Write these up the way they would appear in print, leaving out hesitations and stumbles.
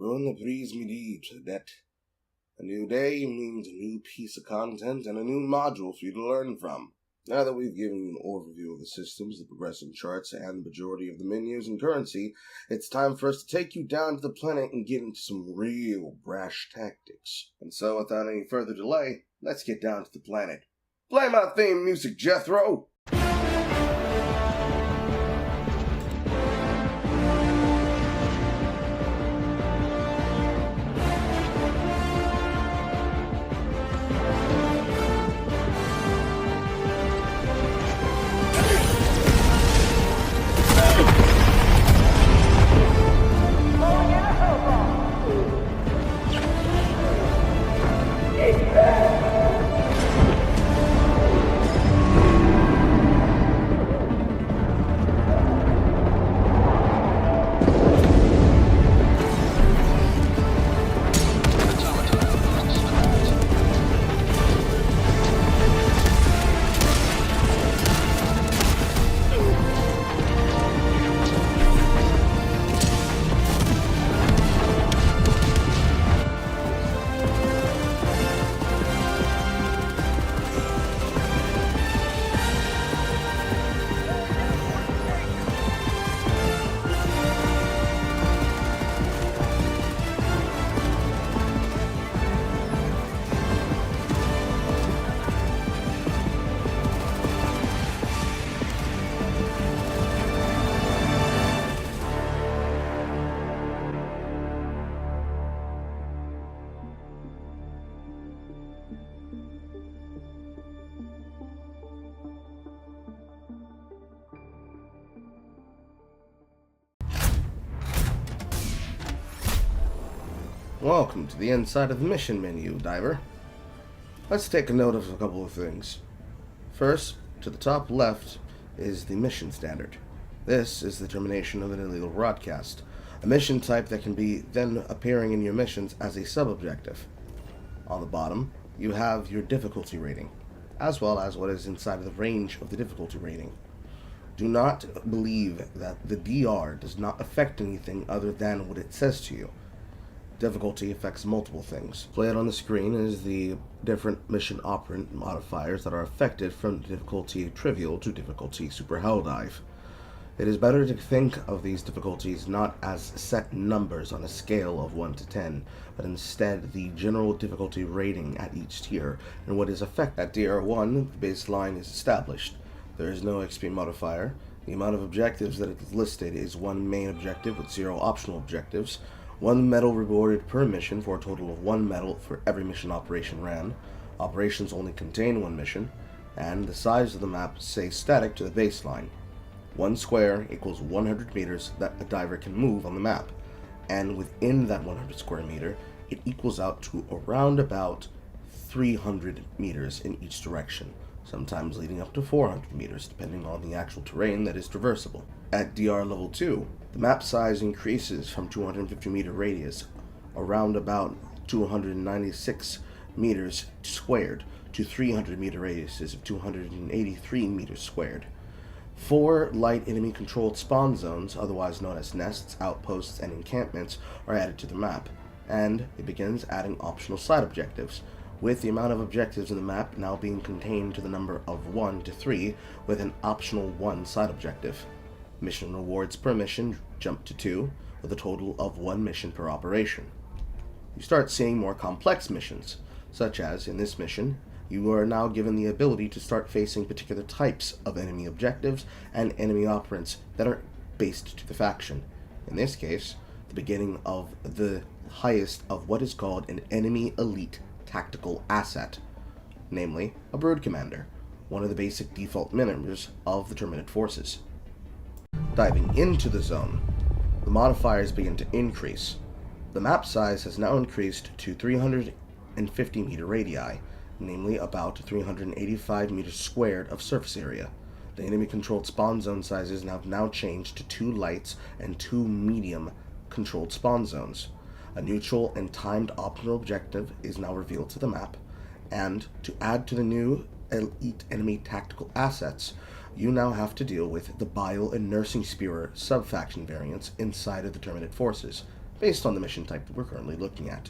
Ruin the breeze me deep, that a new day means a new piece of content and a new module for you to learn from. Now that we've given you an overview of the systems, the progressing charts, and the majority of the menus and currency, it's time for us to take you down to the planet and get into some real brash tactics. And so, without any further delay, let's get down to the planet. Play my theme music, Jethro! Welcome to the inside of the mission menu, Diver. Let's take a note of a couple of things. First, to the top left is the mission standard. This is the termination of an illegal broadcast, a mission type that can be then appearing in your missions as a sub-objective. On the bottom, you have your difficulty rating, as well as what is inside of the range of the difficulty rating. Do not believe that the DR does not affect anything other than what it says to you. Difficulty affects multiple things. Played on the screen is the different mission operant modifiers that are affected from difficulty trivial to difficulty super helldive. It is better to think of these difficulties not as set numbers on a scale of 1 to 10, but instead the general difficulty rating at each tier, and what is affected. At tier 1, the baseline is established. There is no XP modifier. The amount of objectives that is listed is 1 main objective with 0 optional objectives, 1 medal rewarded per mission for a total of 1 medal for every mission operation ran. Operations only contain 1 mission, and the size of the map stays static to the baseline. 1 square equals 100 meters that a diver can move on the map, and within that 100 square meter, it equals out to around about 300 meters in each direction, sometimes leading up to 400 meters depending on the actual terrain that is traversable. At DR level 2, the map size increases from 250 meter radius, around about 296 meters squared, to 300 meter radiuses of 283 meters squared. 4 light enemy controlled spawn zones, otherwise known as nests, outposts, and encampments, are added to the map, and it begins adding optional side objectives, with the amount of objectives in the map now being contained to the number of 1 to 3, with an optional 1 side objective. Mission rewards per mission jump to 2, with a total of 1 mission per operation. You start seeing more complex missions, such as, in this mission, you are now given the ability to start facing particular types of enemy objectives and enemy operants that are based to the faction. In this case, the beginning of the highest of what is called an enemy elite tactical asset, namely a Brood Commander, one of the basic default members of the Terminate forces. Diving into the zone, the modifiers begin to increase. The map size has now increased to 350 meter radii, namely about 385 meters squared of surface area. The enemy-controlled spawn zone sizes have now changed to 2 lights and 2 medium-controlled spawn zones. A neutral and timed optional objective is now revealed to the map, and to add to the new elite enemy tactical assets, you now have to deal with the Bile and Nursing Spearer sub-faction variants inside of the Terminate forces, based on the mission type that we're currently looking at.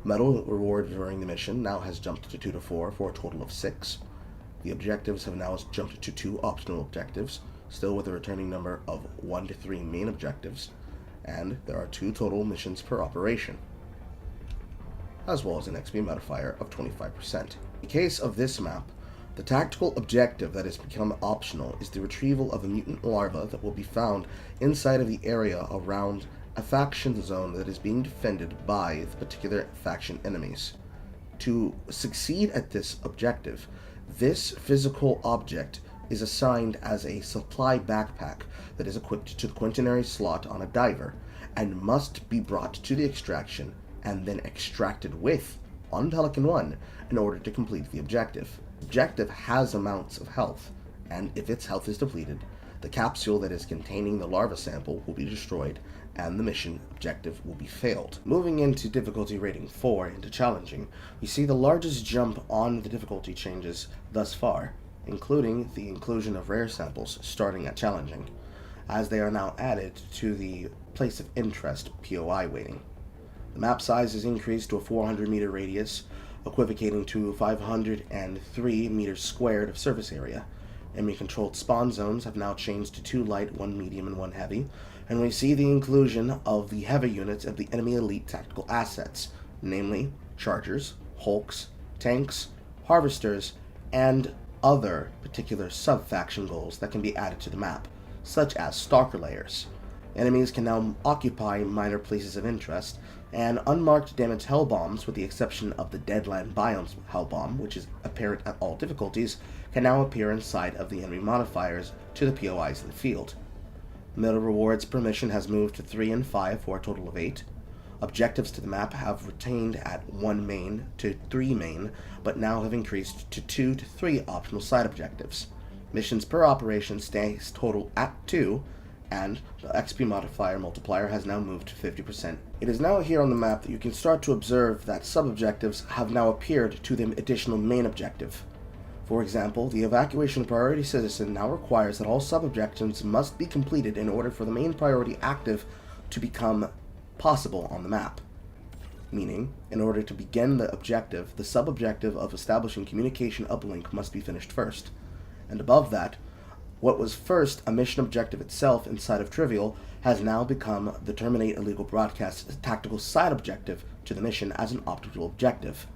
Medal reward during the mission now has jumped to 2 to 4 for a total of 6. The objectives have now jumped to 2 optional objectives, still with a returning number of 1 to 3 main objectives, and there are 2 total missions per operation, as well as an XP modifier of 25%. In the case of this map, the tactical objective that has become optional is the retrieval of a mutant larva that will be found inside of the area around a faction zone that is being defended by the particular faction enemies. To succeed at this objective, this physical object is assigned as a supply backpack that is equipped to the quaternary slot on a diver and must be brought to the extraction and then extracted with on Pelican 1 in order to complete the objective. The objective has amounts of health, and if its health is depleted, the capsule that is containing the larva sample will be destroyed and the mission objective will be failed. Moving into difficulty rating 4 into challenging, we see the largest jump on the difficulty changes thus far, including the inclusion of rare samples starting at challenging, as they are now added to the place of interest POI weighting. The map size is increased to a 400 meter radius, equivocating to 503 meters squared of surface area. Enemy-controlled spawn zones have now changed to 2 light, 1 medium, and 1 heavy, and we see the inclusion of the heavy units of the enemy elite tactical assets, namely chargers, hulks, tanks, harvesters, and other particular sub-faction goals that can be added to the map, such as stalker layers. Enemies can now occupy minor places of interest, and unmarked damage hell bombs, with the exception of the Deadland Biomes hell bomb, which is apparent at all difficulties, can now appear inside of the enemy modifiers to the POIs in the field. Middle rewards per mission has moved to 3 and 5 for a total of 8. Objectives to the map have retained at 1 main to 3 main, but now have increased to 2 to 3 optional side objectives. Missions per operation stays total at 2, and the XP modifier multiplier has now moved to 50%. It is now here on the map that you can start to observe that sub-objectives have now appeared to the additional main objective. For example, the Evacuation Priority Citizen now requires that all sub-objectives must be completed in order for the main priority active to become possible on the map. Meaning, in order to begin the objective, the sub-objective of establishing communication uplink must be finished first. And above that, what was first a mission objective itself inside of Trivial has now become the Terminate Illegal Broadcast tactical side objective to the mission as an optional objective.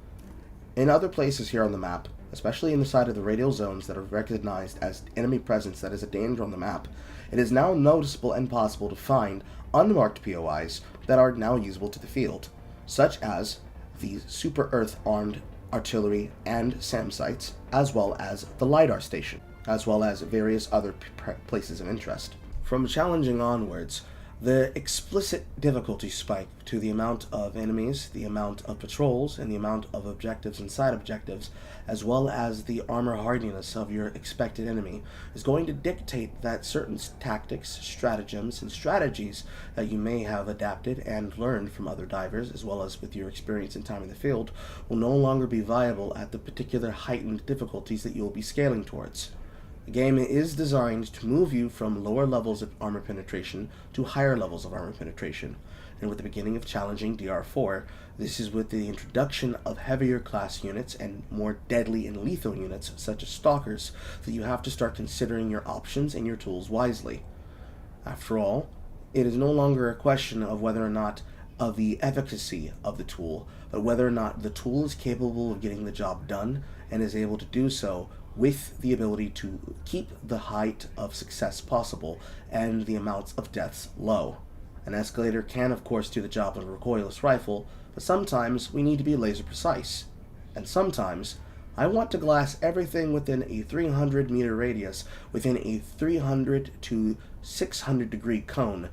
In other places here on the map, especially in the side of the radial zones that are recognized as enemy presence that is a danger on the map, it is now noticeable and possible to find unmarked POIs that are now usable to the field, such as the Super Earth armed artillery and SAM sites, as well as the Lidar station, as well as various other places of interest. From challenging onwards, the explicit difficulty spike to the amount of enemies, the amount of patrols, and the amount of objectives and side objectives, as well as the armor hardiness of your expected enemy, is going to dictate that certain tactics, stratagems, and strategies that you may have adapted and learned from other divers, as well as with your experience and time in the field, will no longer be viable at the particular heightened difficulties that you will be scaling towards. The game is designed to move you from lower levels of armor penetration to higher levels of armor penetration, and with the beginning of challenging DR4, this is with the introduction of heavier class units and more deadly and lethal units such as stalkers, that you have to start considering your options and your tools wisely. After all, it is no longer a question of whether or not of the efficacy of the tool, but whether or not the tool is capable of getting the job done and is able to do so with the ability to keep the height of success possible and the amounts of deaths low. An escalator can of course do the job of a recoilless rifle, but sometimes we need to be laser precise. And sometimes I want to glass everything within a 300 meter radius within a 300 to 600 degree cone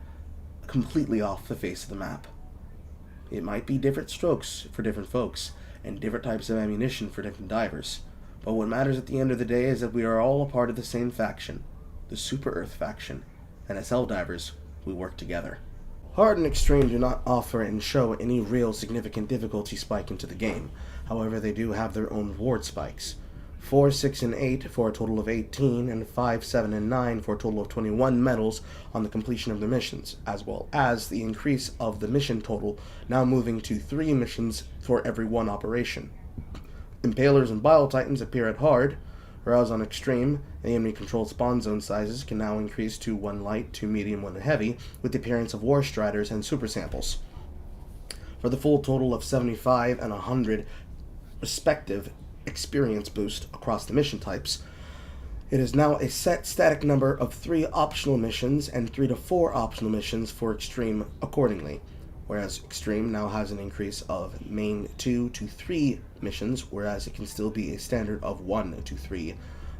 completely off the face of the map. It might be different strokes for different folks and different types of ammunition for different divers. But what matters at the end of the day is that we are all a part of the same faction, the Super Earth faction, and as Helldivers, we work together. Hard and Extreme do not offer and show any real significant difficulty spike into the game, however they do have their own reward spikes. 4, 6, and 8 for a total of 18, and 5, 7, and 9 for a total of 21 medals on the completion of their missions, as well as the increase of the mission total, now moving to 3 missions for every 1 operation. Impalers and Bile Titans appear at hard, whereas on extreme, the enemy-controlled spawn zone sizes can now increase to 1 light, 2 medium, 1 heavy, with the appearance of War Striders and Super Samples. For the full total of 75 and 100 respective experience boost across the mission types, it is now a set static number of 3 optional missions and 3 to 4 optional missions for extreme accordingly, whereas extreme now has an increase of main 2 to 3 missions, whereas it can still be a standard of 1 to 3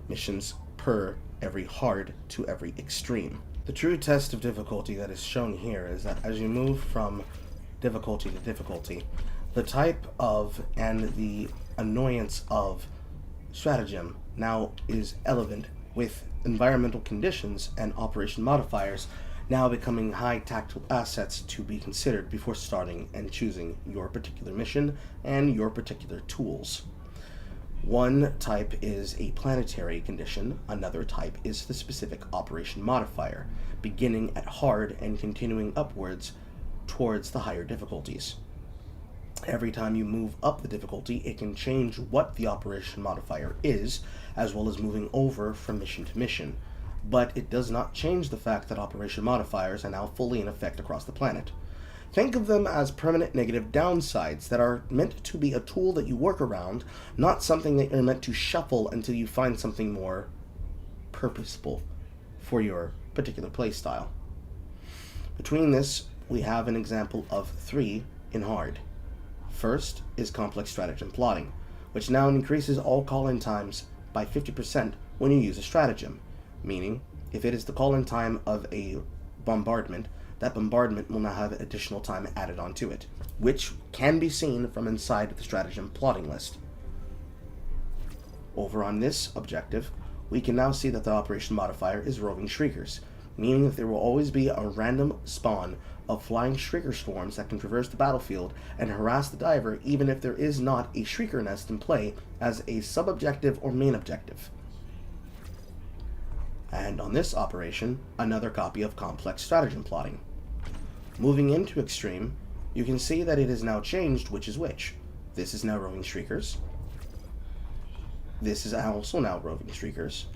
missions per every hard to every extreme. The true test of difficulty that is shown here is that as you move from difficulty to difficulty, the type of and the annoyance of stratagem now is relevant, with environmental conditions and operation modifiers now becoming high tactical assets to be considered before starting and choosing your particular mission and your particular tools. One type is a planetary condition, another type is the specific operation modifier, beginning at hard and continuing upwards towards the higher difficulties. Every time you move up the difficulty, it can change what the operation modifier is, as well as moving over from mission to mission, but it does not change the fact that operation modifiers are now fully in effect across the planet. Think of them as permanent negative downsides that are meant to be a tool that you work around, not something that you're meant to shuffle until you find something more purposeful for your particular playstyle. Between this, we have an example of 3 in hard. First is complex stratagem plotting, which now increases all call-in times by 50% when you use a stratagem, meaning if it is the call-in time of a bombardment, that bombardment will now have additional time added onto it, which can be seen from inside the stratagem plotting list. Over on this objective, we can now see that the operation modifier is roving shriekers, meaning that there will always be a random spawn of flying shrieker swarms that can traverse the battlefield and harass the diver even if there is not a shrieker nest in play as a sub-objective or main objective. And on this operation, another copy of complex stratagem plotting. Moving into extreme, you can see that it is now changed which is which. This is now roving shriekers. This is also now roving shriekers.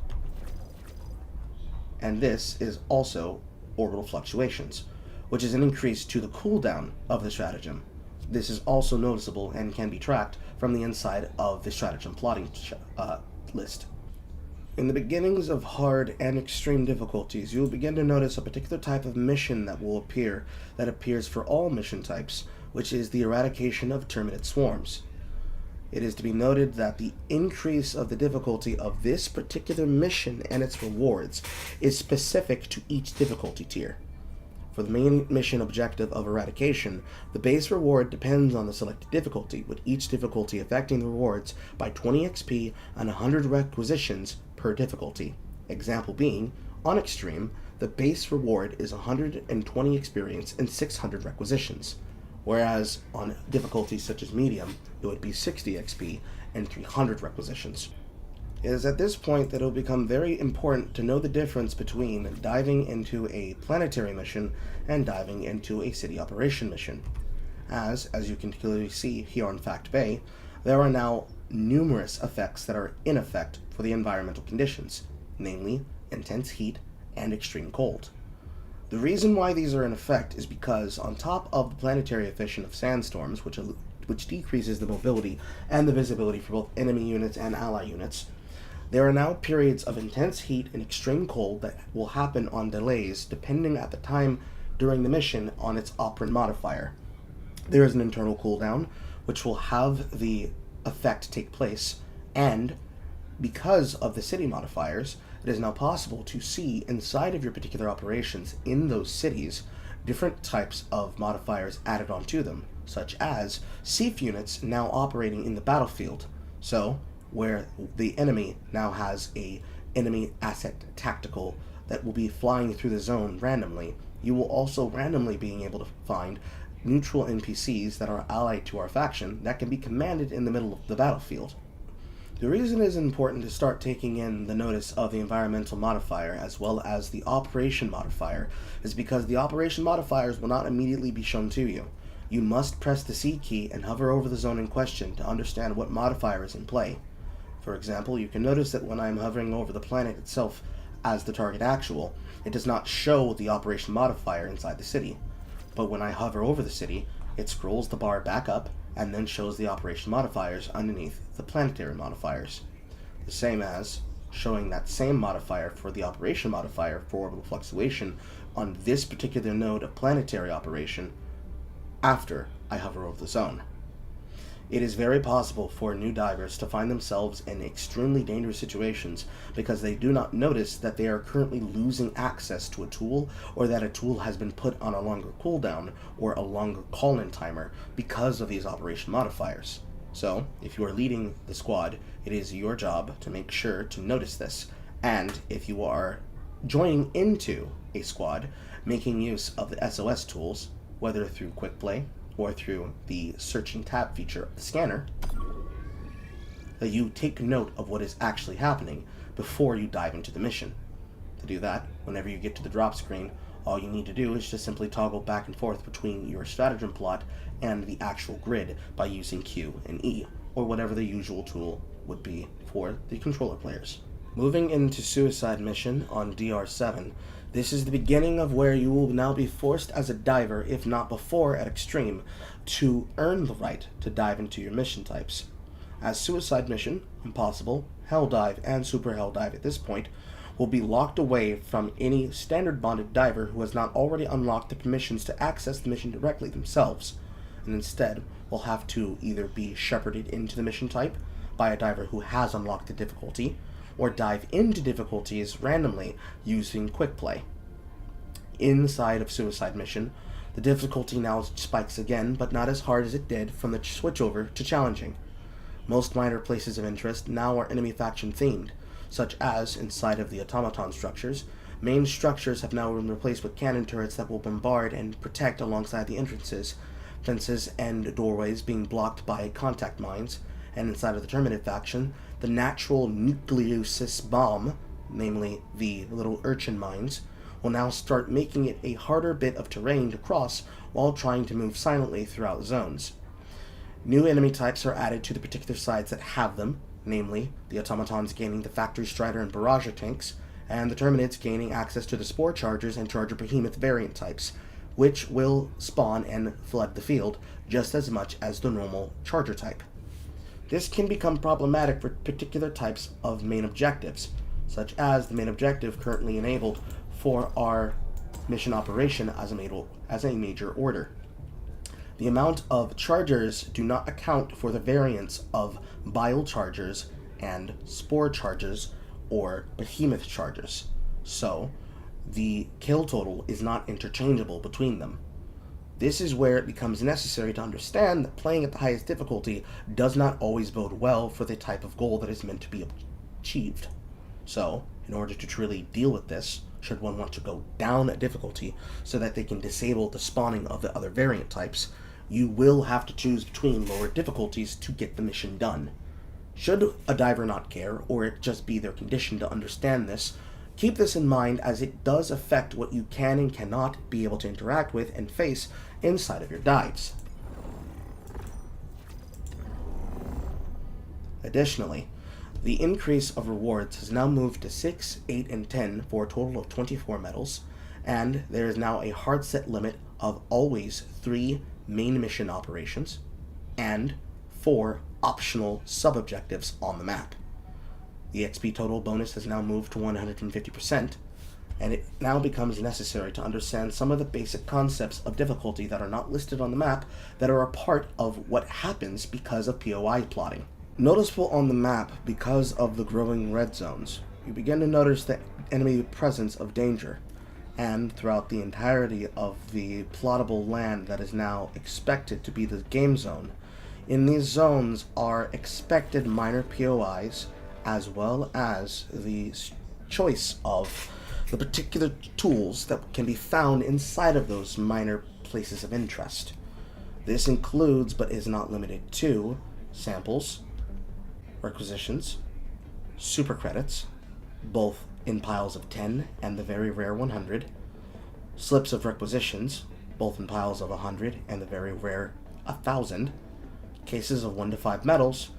And this is also orbital fluctuations, which is an increase to the cooldown of the stratagem. This is also noticeable and can be tracked from the inside of the stratagem plotting list. In the beginnings of hard and extreme difficulties, you will begin to notice a particular type of mission that will appear, that appears for all mission types, which is the eradication of terminate swarms. It is to be noted that the increase of the difficulty of this particular mission and its rewards is specific to each difficulty tier. For the main mission objective of eradication, the base reward depends on the selected difficulty, with each difficulty affecting the rewards by 20 XP and 100 requisitions per difficulty. Example being, on extreme, the base reward is 120 experience and 600 requisitions, whereas on difficulties such as medium, it would be 60 XP and 300 requisitions. It is at this point that it will become very important to know the difference between diving into a planetary mission and diving into a city operation mission. As you can clearly see here on Fact Bay, there are now numerous effects that are in effect for the environmental conditions, namely intense heat and extreme cold. The reason why these are in effect is because on top of the planetary efficient of sandstorms, which decreases the mobility and the visibility for both enemy units and ally units, there are now periods of intense heat and extreme cold that will happen on delays depending at the time during the mission on its operant modifier. There is an internal cooldown which will have the effect take place, and because of the city modifiers, it is now possible to see inside of your particular operations in those cities different types of modifiers added onto them, such as SEAF units now operating in the battlefield. So, where the enemy now has a enemy asset tactical that will be flying through the zone randomly, you will also randomly being able to find neutral NPCs that are allied to our faction that can be commanded in the middle of the battlefield. The reason it is important to start taking in the notice of the environmental modifier as well as the operation modifier is because the operation modifiers will not immediately be shown to you. You must press the C key and hover over the zone in question to understand what modifier is in play. For example, you can notice that when I am hovering over the planet itself as the target actual, it does not show the operation modifier inside the city. But when I hover over the city, it scrolls the bar back up and then shows the operation modifiers underneath the planetary modifiers. The same as showing that same modifier for the operation modifier for orbital fluctuation on this particular node of planetary operation after I hover over the zone. It is very possible for new divers to find themselves in extremely dangerous situations because they do not notice that they are currently losing access to a tool, or that a tool has been put on a longer cooldown or a longer call-in timer because of these operation modifiers. So, if you are leading the squad, it is your job to make sure to notice this, and if you are joining into a squad, making use of the SOS tools, whether through quick play or through the searching tab feature of the scanner, that you take note of what is actually happening before you dive into the mission. To do that, whenever you get to the drop screen, all you need to do is just simply toggle back and forth between your stratagem plot and the actual grid by using Q and E, or whatever the usual tool would be for the controller players. Moving into Suicide Mission on DR7, this is the beginning of where you will now be forced as a diver, if not before at Extreme, to earn the right to dive into your mission types. As Suicide Mission, Impossible, Helldive, and Super Helldive at this point will be locked away from any standard bonded diver who has not already unlocked the permissions to access the mission directly themselves, and instead will have to either be shepherded into the mission type by a diver who has unlocked the difficulty, or dive into difficulties randomly using quick play. Inside of Suicide Mission, the difficulty now spikes again, but not as hard as it did from the switchover to challenging. Most minor places of interest now are enemy faction themed, such as inside of the Automaton structures. Main structures have now been replaced with cannon turrets that will bombard and protect alongside the entrances, fences and doorways being blocked by contact mines, and inside of the Terminate faction, the natural nucleosis bomb, namely the little urchin mines, will now start making it a harder bit of terrain to cross while trying to move silently throughout zones. New enemy types are added to the particular sides that have them, namely the Automatons gaining the Factory Strider and Barrage tanks, and the Terminates gaining access to the Spore Chargers and Charger Behemoth variant types, which will spawn and flood the field just as much as the normal Charger type. This can become problematic for particular types of main objectives, such as the main objective currently enabled for our mission operation as a major order. The amount of chargers do not account for the variance of bile chargers and spore chargers or behemoth chargers, so the kill total is not interchangeable between them. This is where it becomes necessary to understand that playing at the highest difficulty does not always bode well for the type of goal that is meant to be achieved. So, in order to truly deal with this, should one want to go down a difficulty so that they can disable the spawning of the other variant types, you will have to choose between lower difficulties to get the mission done. Should a diver not care, or it just be their condition to understand this, keep this in mind, as it does affect what you can and cannot be able to interact with and face inside of your dives. Additionally, the increase of rewards has now moved to 6, 8, and 10 for a total of 24 medals, and there is now a hard set limit of always 3 main mission operations and 4 optional sub-objectives on the map. The XP total bonus has now moved to 150%, and it now becomes necessary to understand some of the basic concepts of difficulty that are not listed on the map that are a part of what happens because of POI plotting. Noticeable on the map because of the growing red zones, you begin to notice the enemy presence of danger, and throughout the entirety of the plottable land that is now expected to be the game zone. In these zones are expected minor POIs, as well as the choice of the particular tools that can be found inside of those minor places of interest. This includes, but is not limited to, samples, requisitions, super credits, both in piles of 10 and the very rare 100, slips of requisitions, both in piles of 100 and the very rare 1000, cases of 1 to 5 metals,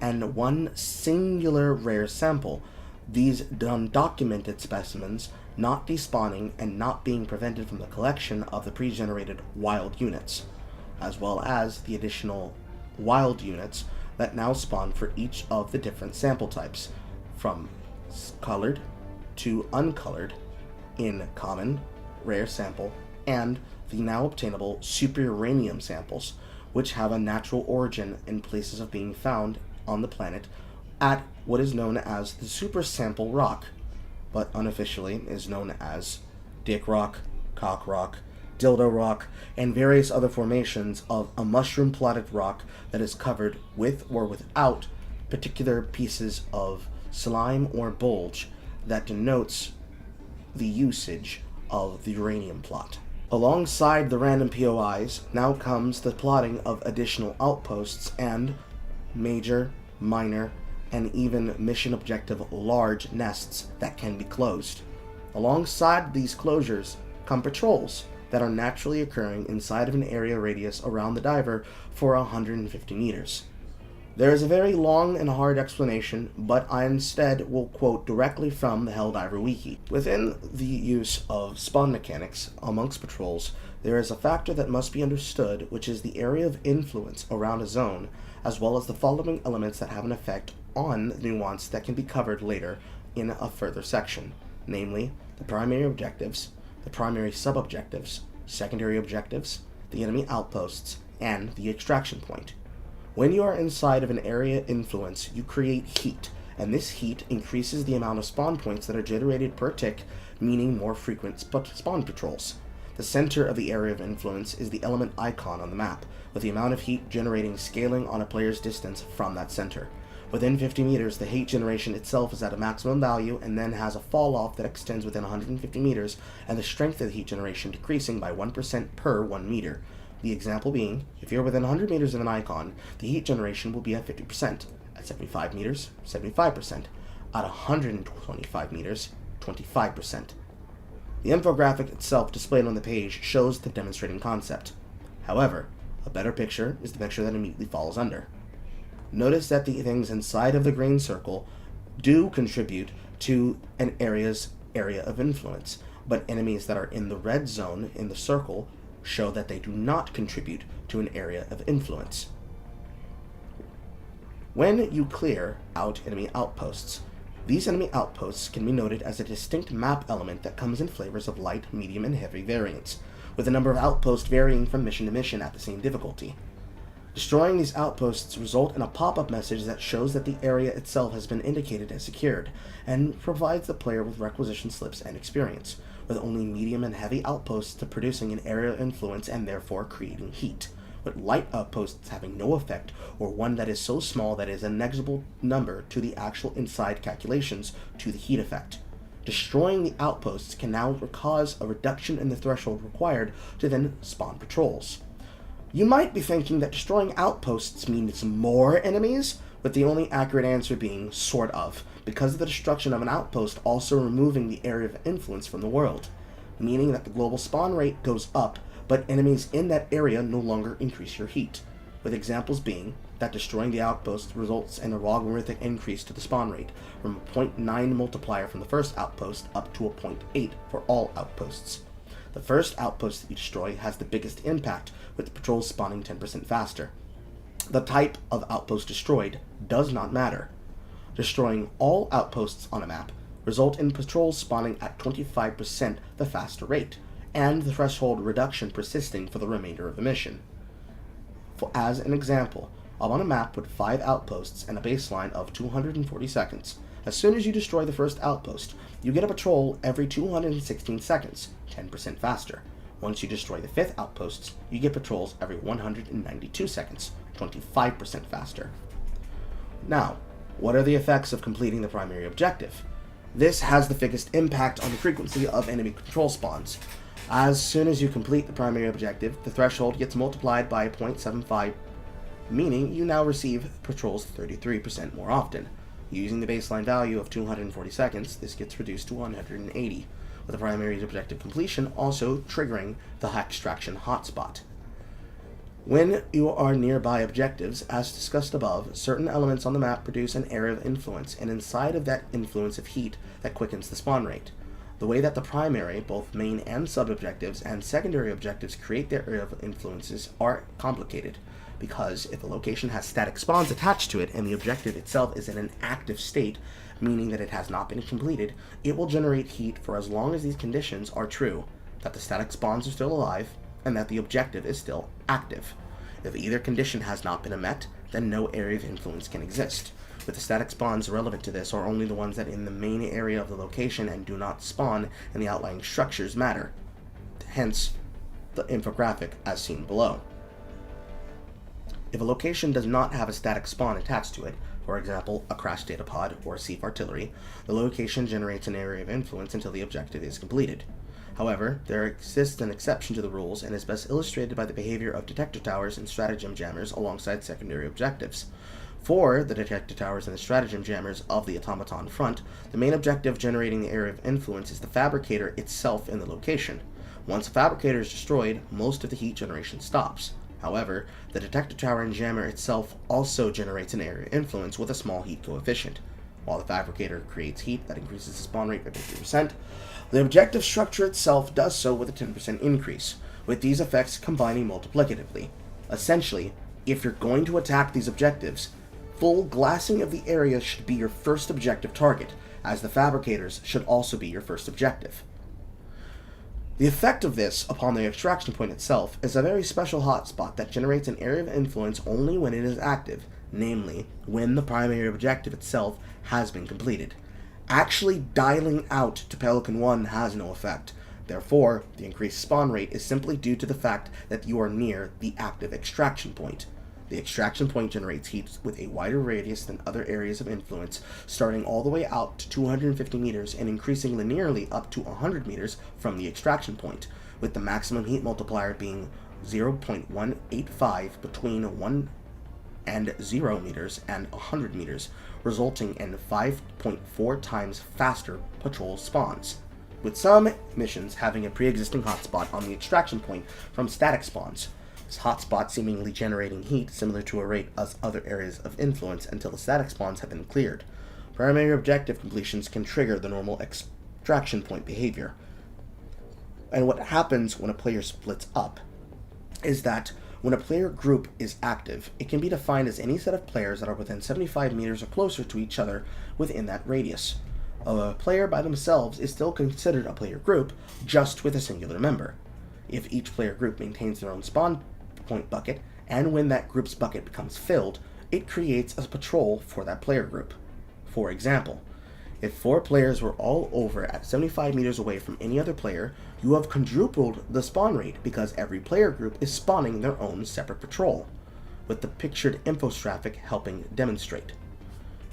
and one singular rare sample, these undocumented specimens not despawning and not being prevented from the collection of the pre-generated wild units, as well as the additional wild units that now spawn for each of the different sample types, from colored to uncolored in common, rare sample, and the now obtainable super uranium samples, which have a natural origin in places of being found on the planet at what is known as the super sample rock, but unofficially is known as Dick Rock, Cock Rock, Dildo Rock, and various other formations of a mushroom-plotted rock that is covered with or without particular pieces of slime or bulge that denotes the usage of the uranium plot. Alongside the random POIs now comes the plotting of additional outposts and major, minor, and even mission objective large nests that can be closed. Alongside these closures come patrols that are naturally occurring inside of an area radius around the diver for 150 meters. There is a very long and hard explanation, but I instead will quote directly from the Helldiver wiki. Within the use of spawn mechanics amongst patrols, there is a factor that must be understood, which is the area of influence around a zone, as well as the following elements that have an effect on nuance that can be covered later in a further section, namely the primary objectives, the primary sub-objectives, secondary objectives, the enemy outposts, and the extraction point. When you are inside of an area influence, you create heat, and this heat increases the amount of spawn points that are generated per tick, meaning more frequent spawn patrols. The center of the area of influence is the element icon on the map, with the amount of heat generating scaling on a player's distance from that center. Within 50 meters, the heat generation itself is at a maximum value and then has a fall-off that extends within 150 meters, and the strength of the heat generation decreasing by 1% per 1 meter. The example being, if you're within 100 meters of an icon, the heat generation will be at 50%, at 75 meters, 75%, at 125 meters, 25%. The infographic itself displayed on the page shows the demonstrating concept. However, a better picture is the picture that immediately follows under. Notice that the things inside of the green circle do contribute to an area's area of influence, but enemies that are in the red zone in the circle show that they do not contribute to an area of influence. When you clear out enemy outposts, these enemy outposts can be noted as a distinct map element that comes in flavors of light, medium, and heavy variants, with a number of outposts varying from mission to mission at the same difficulty. Destroying these outposts result in a pop-up message that shows that the area itself has been indicated as secured, and provides the player with requisition slips and experience, with only medium and heavy outposts to producing an area of influence and therefore creating heat, with light outposts having no effect, or one that is so small that it is a negligible number to the actual inside calculations to the heat effect. Destroying the outposts can now cause a reduction in the threshold required to then spawn patrols. You might be thinking that destroying outposts means more enemies, with the only accurate answer being sort of, because of the destruction of an outpost also removing the area of influence from the world, meaning that the global spawn rate goes up, but enemies in that area no longer increase your heat, with examples being that destroying the outpost results in a logarithmic increase to the spawn rate, from a 0.9 multiplier from the first outpost up to a 0.8 for all outposts. The first outpost that you destroy has the biggest impact, with the patrols spawning 10% faster. The type of outpost destroyed does not matter. Destroying all outposts on a map result in patrols spawning at 25% the faster rate, and the threshold reduction persisting for the remainder of the mission. As an example, I'm on a map with 5 outposts and a baseline of 240 seconds. As soon as you destroy the first outpost, you get a patrol every 216 seconds, 10% faster. Once you destroy the 5th outpost, you get patrols every 192 seconds, 25% faster. Now, what are the effects of completing the primary objective? This has the biggest impact on the frequency of enemy control spawns. As soon as you complete the primary objective, the threshold gets multiplied by 0.75 meaning you now receive patrols 33% more often. Using the baseline value of 240 seconds, this gets reduced to 180, with the primary objective completion also triggering the extraction hotspot. When you are nearby objectives, as discussed above, certain elements on the map produce an area of influence, and inside of that influence of heat that quickens the spawn rate. The way that the primary, both main and sub-objectives, and secondary objectives create their area of influences are complicated, because if a location has static spawns attached to it and the objective itself is in an active state, meaning that it has not been completed, it will generate heat for as long as these conditions are true, that the static spawns are still alive, and that the objective is still active. If either condition has not been met, then no area of influence can exist. With the static spawns relevant to this are only the ones that in the main area of the location and do not spawn in the outlying structures matter. Hence, the infographic as seen below. If a location does not have a static spawn attached to it, for example, a crash data pod or sieve artillery, the location generates an area of influence until the objective is completed. However, there exists an exception to the rules and is best illustrated by the behavior of detector towers and stratagem jammers alongside secondary objectives. For the detector towers and the stratagem jammers of the Automaton front, the main objective generating the area of influence is the fabricator itself in the location. Once a fabricator is destroyed, most of the heat generation stops. However, the detector tower and jammer itself also generates an area of influence with a small heat coefficient. While the fabricator creates heat that increases the spawn rate by 50%, the objective structure itself does so with a 10% increase, with these effects combining multiplicatively. Essentially, if you're going to attack these objectives, full glassing of the area should be your first objective target, as the fabricators should also be your first objective. The effect of this upon the extraction point itself is a very special hotspot that generates an area of influence only when it is active, namely, when the primary objective itself has been completed. Actually dialing out to Pelican 1 has no effect. Therefore, the increased spawn rate is simply due to the fact that you are near the active extraction point. The extraction point generates heat with a wider radius than other areas of influence, starting all the way out to 250 meters and increasing linearly up to 100 meters from the extraction point, with the maximum heat multiplier being 0.185 between 1 and 0 meters and 100 meters, resulting in 5.4 times faster patrol spawns, with some missions having a pre-existing hotspot on the extraction point from static spawns. This hotspot seemingly generating heat similar to a rate as other areas of influence until the static spawns have been cleared. Primary objective completions can trigger the normal extraction point behavior. And what happens when a player splits up is that when a player group is active, it can be defined as any set of players that are within 75 meters or closer to each other within that radius. A player by themselves is still considered a player group, just with a singular member. If each player group maintains their own spawn point bucket, and when that group's bucket becomes filled, it creates a patrol for that player group. For example, if 4 players were all over at 75 meters away from any other player, you have quadrupled the spawn rate because every player group is spawning their own separate patrol, with the pictured infographic helping demonstrate.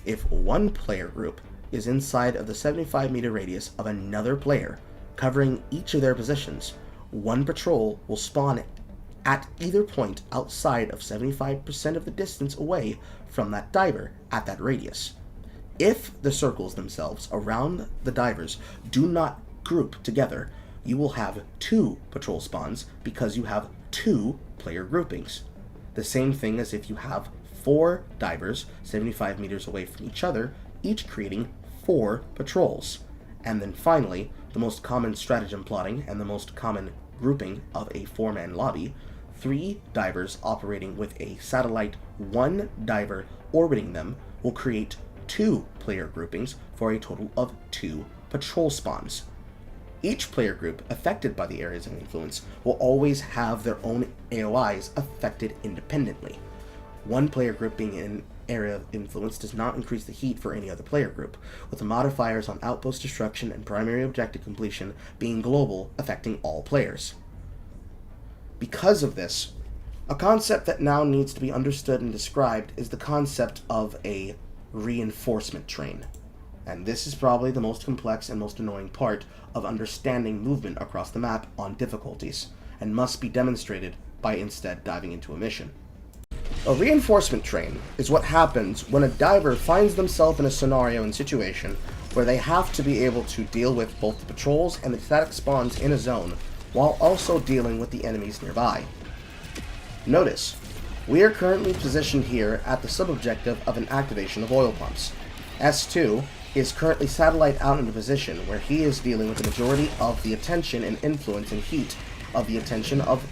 If one player group is inside of the 75 meter radius of another player, covering each of their positions, one patrol will spawn at either point outside of 75% of the distance away from that diver at that radius. If the circles themselves around the divers do not group together, you will have 2 patrol spawns because you have 2 player groupings. The same thing as if you have 4 divers 75 meters away from each other, each creating 4 patrols. And then finally, the most common stratagem plotting and the most common grouping of a 4-man lobby, 3 divers operating with a satellite 1 diver orbiting them will create 2 player groupings for a total of 2 patrol spawns. Each player group affected by the areas of influence will always have their own AOIs affected independently. One player group being in an area of influence does not increase the heat for any other player group, with the modifiers on outpost destruction and primary objective completion being global, affecting all players. Because of this, a concept that now needs to be understood and described is the concept of a reinforcement train. And this is probably the most complex and most annoying part of understanding movement across the map on difficulties, and must be demonstrated by instead diving into a mission. A reinforcement train is what happens when a diver finds themselves in a scenario and situation where they have to be able to deal with both the patrols and the static spawns in a zone, while also dealing with the enemies nearby. Notice, we are currently positioned here at the sub-objective of an activation of oil pumps. S2 is currently satellite out into position where he is dealing with the majority of the attention and influence and heat of the attention of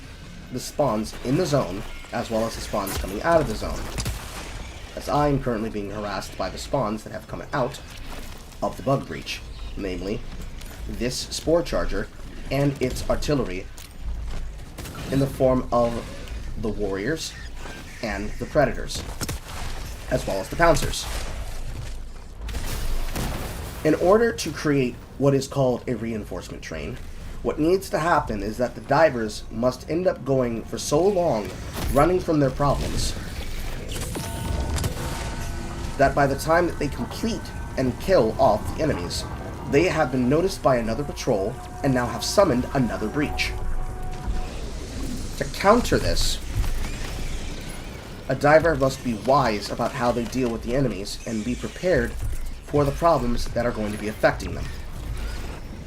the spawns in the zone, as well as the spawns coming out of the zone, as I am currently being harassed by the spawns that have come out of the bug breach, namely this spore charger and its artillery in the form of the warriors and the predators, as well as the pouncers. In order to create what is called a reinforcement train, what needs to happen is that the divers must end up going for so long running from their problems that by the time that they complete and kill off the enemies, they have been noticed by another patrol and now have summoned another breach. To counter this, a diver must be wise about how they deal with the enemies and be prepared for the problems that are going to be affecting them.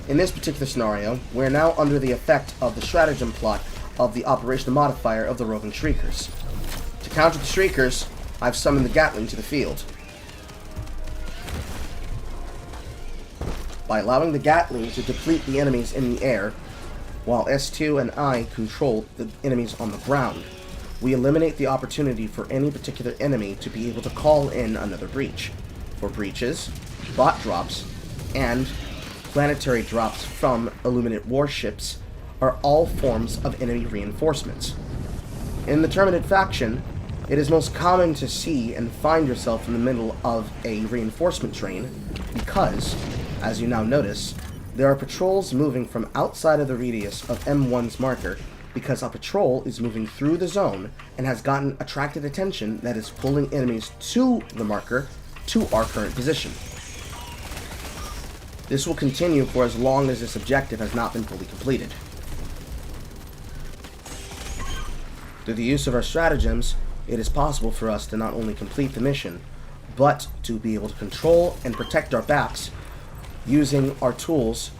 In this particular scenario, we're now under the effect of the stratagem plot of the Operation Modifier of the roving Shriekers. To counter the Shriekers, I've summoned the Gatling to the field. By allowing the Gatling to deplete the enemies in the air, while S2 and I control the enemies on the ground, we eliminate the opportunity for any particular enemy to be able to call in another breach. For breaches, bot drops, and planetary drops from Illuminate warships are all forms of enemy reinforcements. In the Terminate faction, it is most common to see and find yourself in the middle of a reinforcement train because, as you now notice, there are patrols moving from outside of the radius of M1's marker because a patrol is moving through the zone and has gotten attracted attention that is pulling enemies to the marker to our current position. This will continue for as long as this objective has not been fully completed. Through the use of our stratagems, it is possible for us to not only complete the mission, but to be able to control and protect our backs using our tools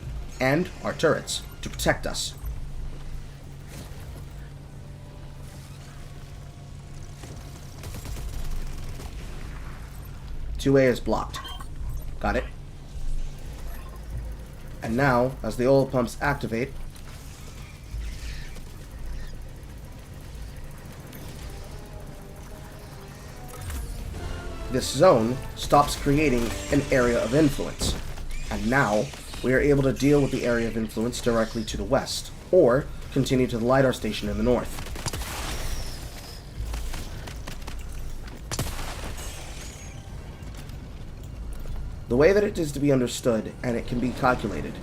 and our turrets to protect us. Two A is blocked. Got it? And now, as the oil pumps activate, this zone stops creating an area of influence. And now, we are able to deal with the area of influence directly to the west, or continue to the Lidar station in the north. The way that it is to be understood, and it can be calculated.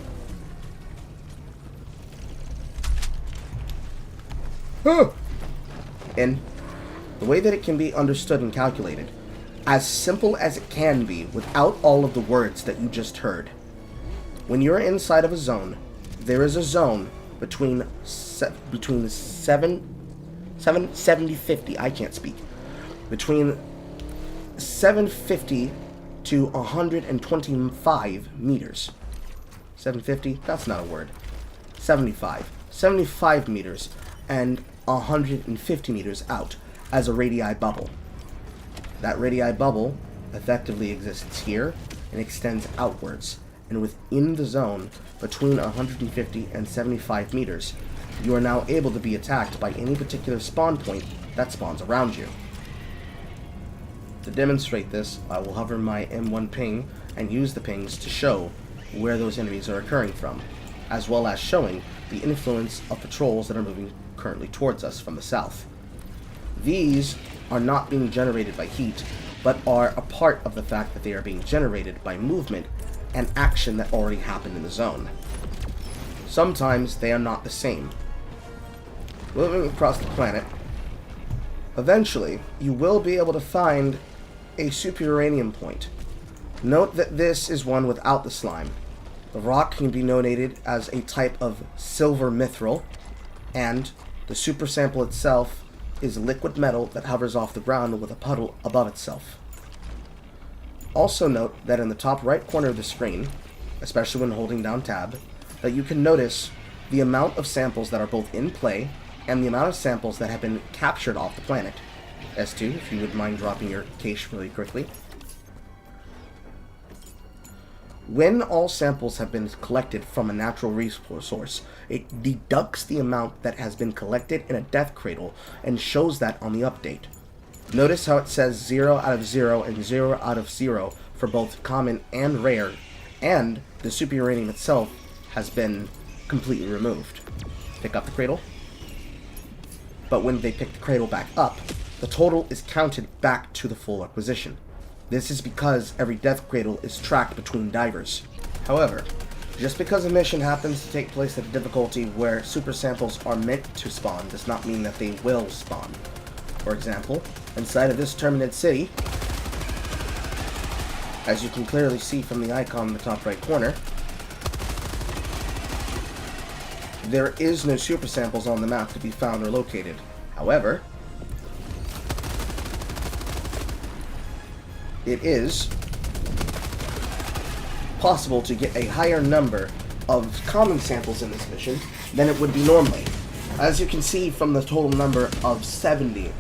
And the way that it can be understood and calculated, as simple as it can be without all of the words that you just heard. When you're inside of a zone, there is a zone between 750, I can't speak, between 750 to 125 meters. 750? That's not a word. 75 meters and 150 meters out as a radii bubble. That radii bubble effectively exists here and extends outwards, and within the zone between 150 and 75 meters, you are now able to be attacked by any particular spawn point that spawns around you. To demonstrate this, I will hover my M1 ping and use the pings to show where those enemies are occurring from, as well as showing the influence of patrols that are moving currently towards us from the south. These are not being generated by heat, but are a part of the fact that they are being generated by movement and action that already happened in the zone. Sometimes they are not the same. Moving across the planet, eventually you will be able to find a super uranium point. Note that this is one without the slime. The rock can be notated as a type of silver mithril, and the super sample itself is liquid metal that hovers off the ground with a puddle above itself. Also note that in the top right corner of the screen, especially when holding down tab, that you can notice the amount of samples that are both in play and the amount of samples that have been captured off the planet. S2, if you wouldn't mind dropping your cache really quickly. When all samples have been collected from a natural resource source, it deducts the amount that has been collected in a death cradle and shows that on the update. Notice how it says 0 out of 0 and 0 out of 0 for both common and rare, and the super uranium itself has been completely removed. Pick up the cradle. But when they pick the cradle back up, the total is counted back to the full acquisition. This is because every death cradle is tracked between divers. However, just because a mission happens to take place at a difficulty where super samples are meant to spawn does not mean that they will spawn. For example, inside of this Terminate city, as you can clearly see from the icon in the top right corner, there is no super samples on the map to be found or located. However, it is possible to get a higher number of common samples in this mission than it would be normally, as you can see from the total number of 70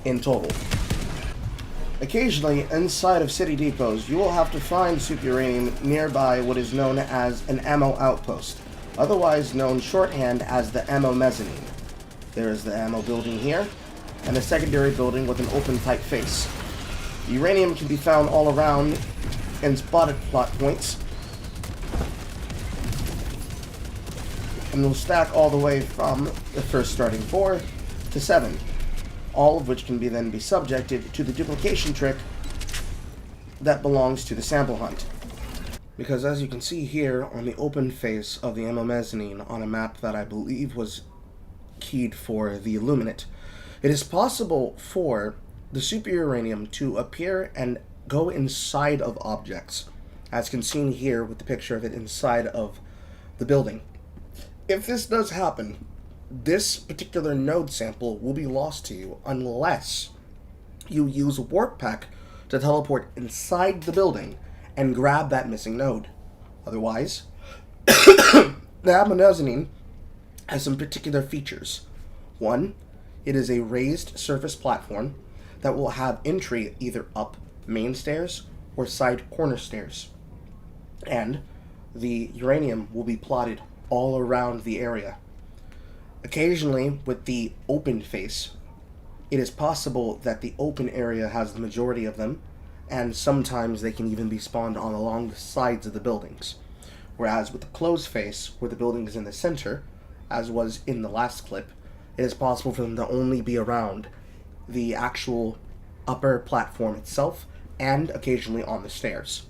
in total. Occasionally, inside of city depots, you will have to find super uranium nearby what is known as an ammo outpost, otherwise known shorthand as the ammo mezzanine. There is the ammo building here, and a secondary building with an open type face. Uranium can be found all around in spotted plot points, and will stack all the way from the first starting 4 to 7, all of which can then be subjected to the duplication trick that belongs to the sample hunt. Because as you can see here on the open face of the ammo mezzanine on a map that I believe was keyed for the Illuminate, it is possible for the super uranium to appear and go inside of objects, as can be seen here with the picture of it inside of the building. If this does happen, this particular node sample will be lost to you unless you use a warp pack to teleport inside the building and grab that missing node. Otherwise, the ammo mezzanine has some particular features. One, it is a raised surface platform that will have entry either up main stairs or side corner stairs. And the uranium will be plotted all around the area. Occasionally, with the open face, it is possible that the open area has the majority of them, and sometimes they can even be spawned on along the sides of the buildings. Whereas with the closed face, where the building is in the center, as was in the last clip, it is possible for them to only be around the actual upper platform itself, and occasionally on the stairs.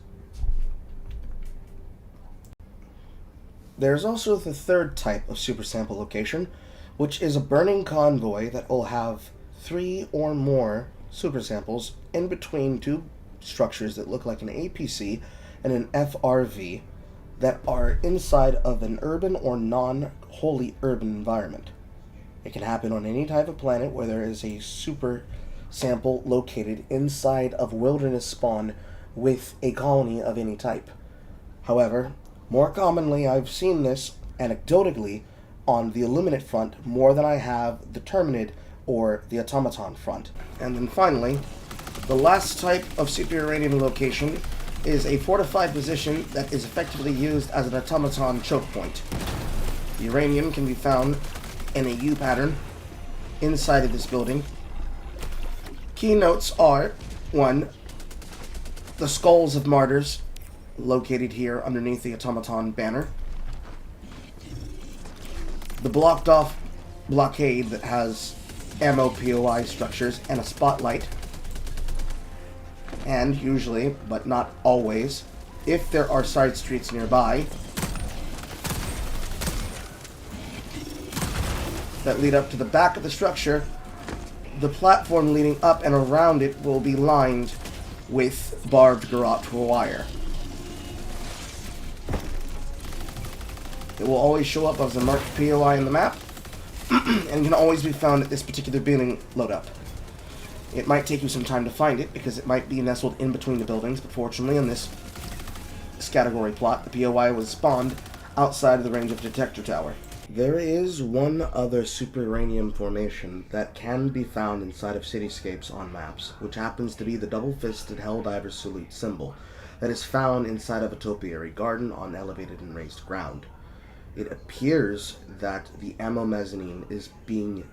There's also the third type of super sample location, which is a burning convoy that will have 3 or more super samples in between two structures that look like an APC and an FRV that are inside of an urban or non-wholly urban environment. It can happen on any type of planet where there is a super sample located inside of wilderness spawn with a colony of any type. However, more commonly I've seen this anecdotally on the Illuminate front more than I have the Terminate or the Automaton front. And then finally, the last type of super uranium location is a fortified position that is effectively used as an automaton choke point. The uranium can be found in a U pattern inside of this building. Key notes are, 1, the skulls of Martyrs, located here underneath the Automaton banner. The blocked off blockade that has ammo POI structures and a spotlight. And usually, but not always, if there are side streets nearby that lead up to the back of the structure, the platform leading up and around it will be lined with barbed garrote wire. It will always show up as a marked POI in the map, and can always be found at this particular building loadout. It might take you some time to find it, because it might be nestled in between the buildings, but fortunately in this category plot, the POI was spawned outside of the range of the detector tower. There is one other super uranium formation that can be found inside of cityscapes on maps, which happens to be the double-fisted Helldiver salute symbol that is found inside of a topiary garden on elevated and raised ground. It appears that the ammo mezzanine is being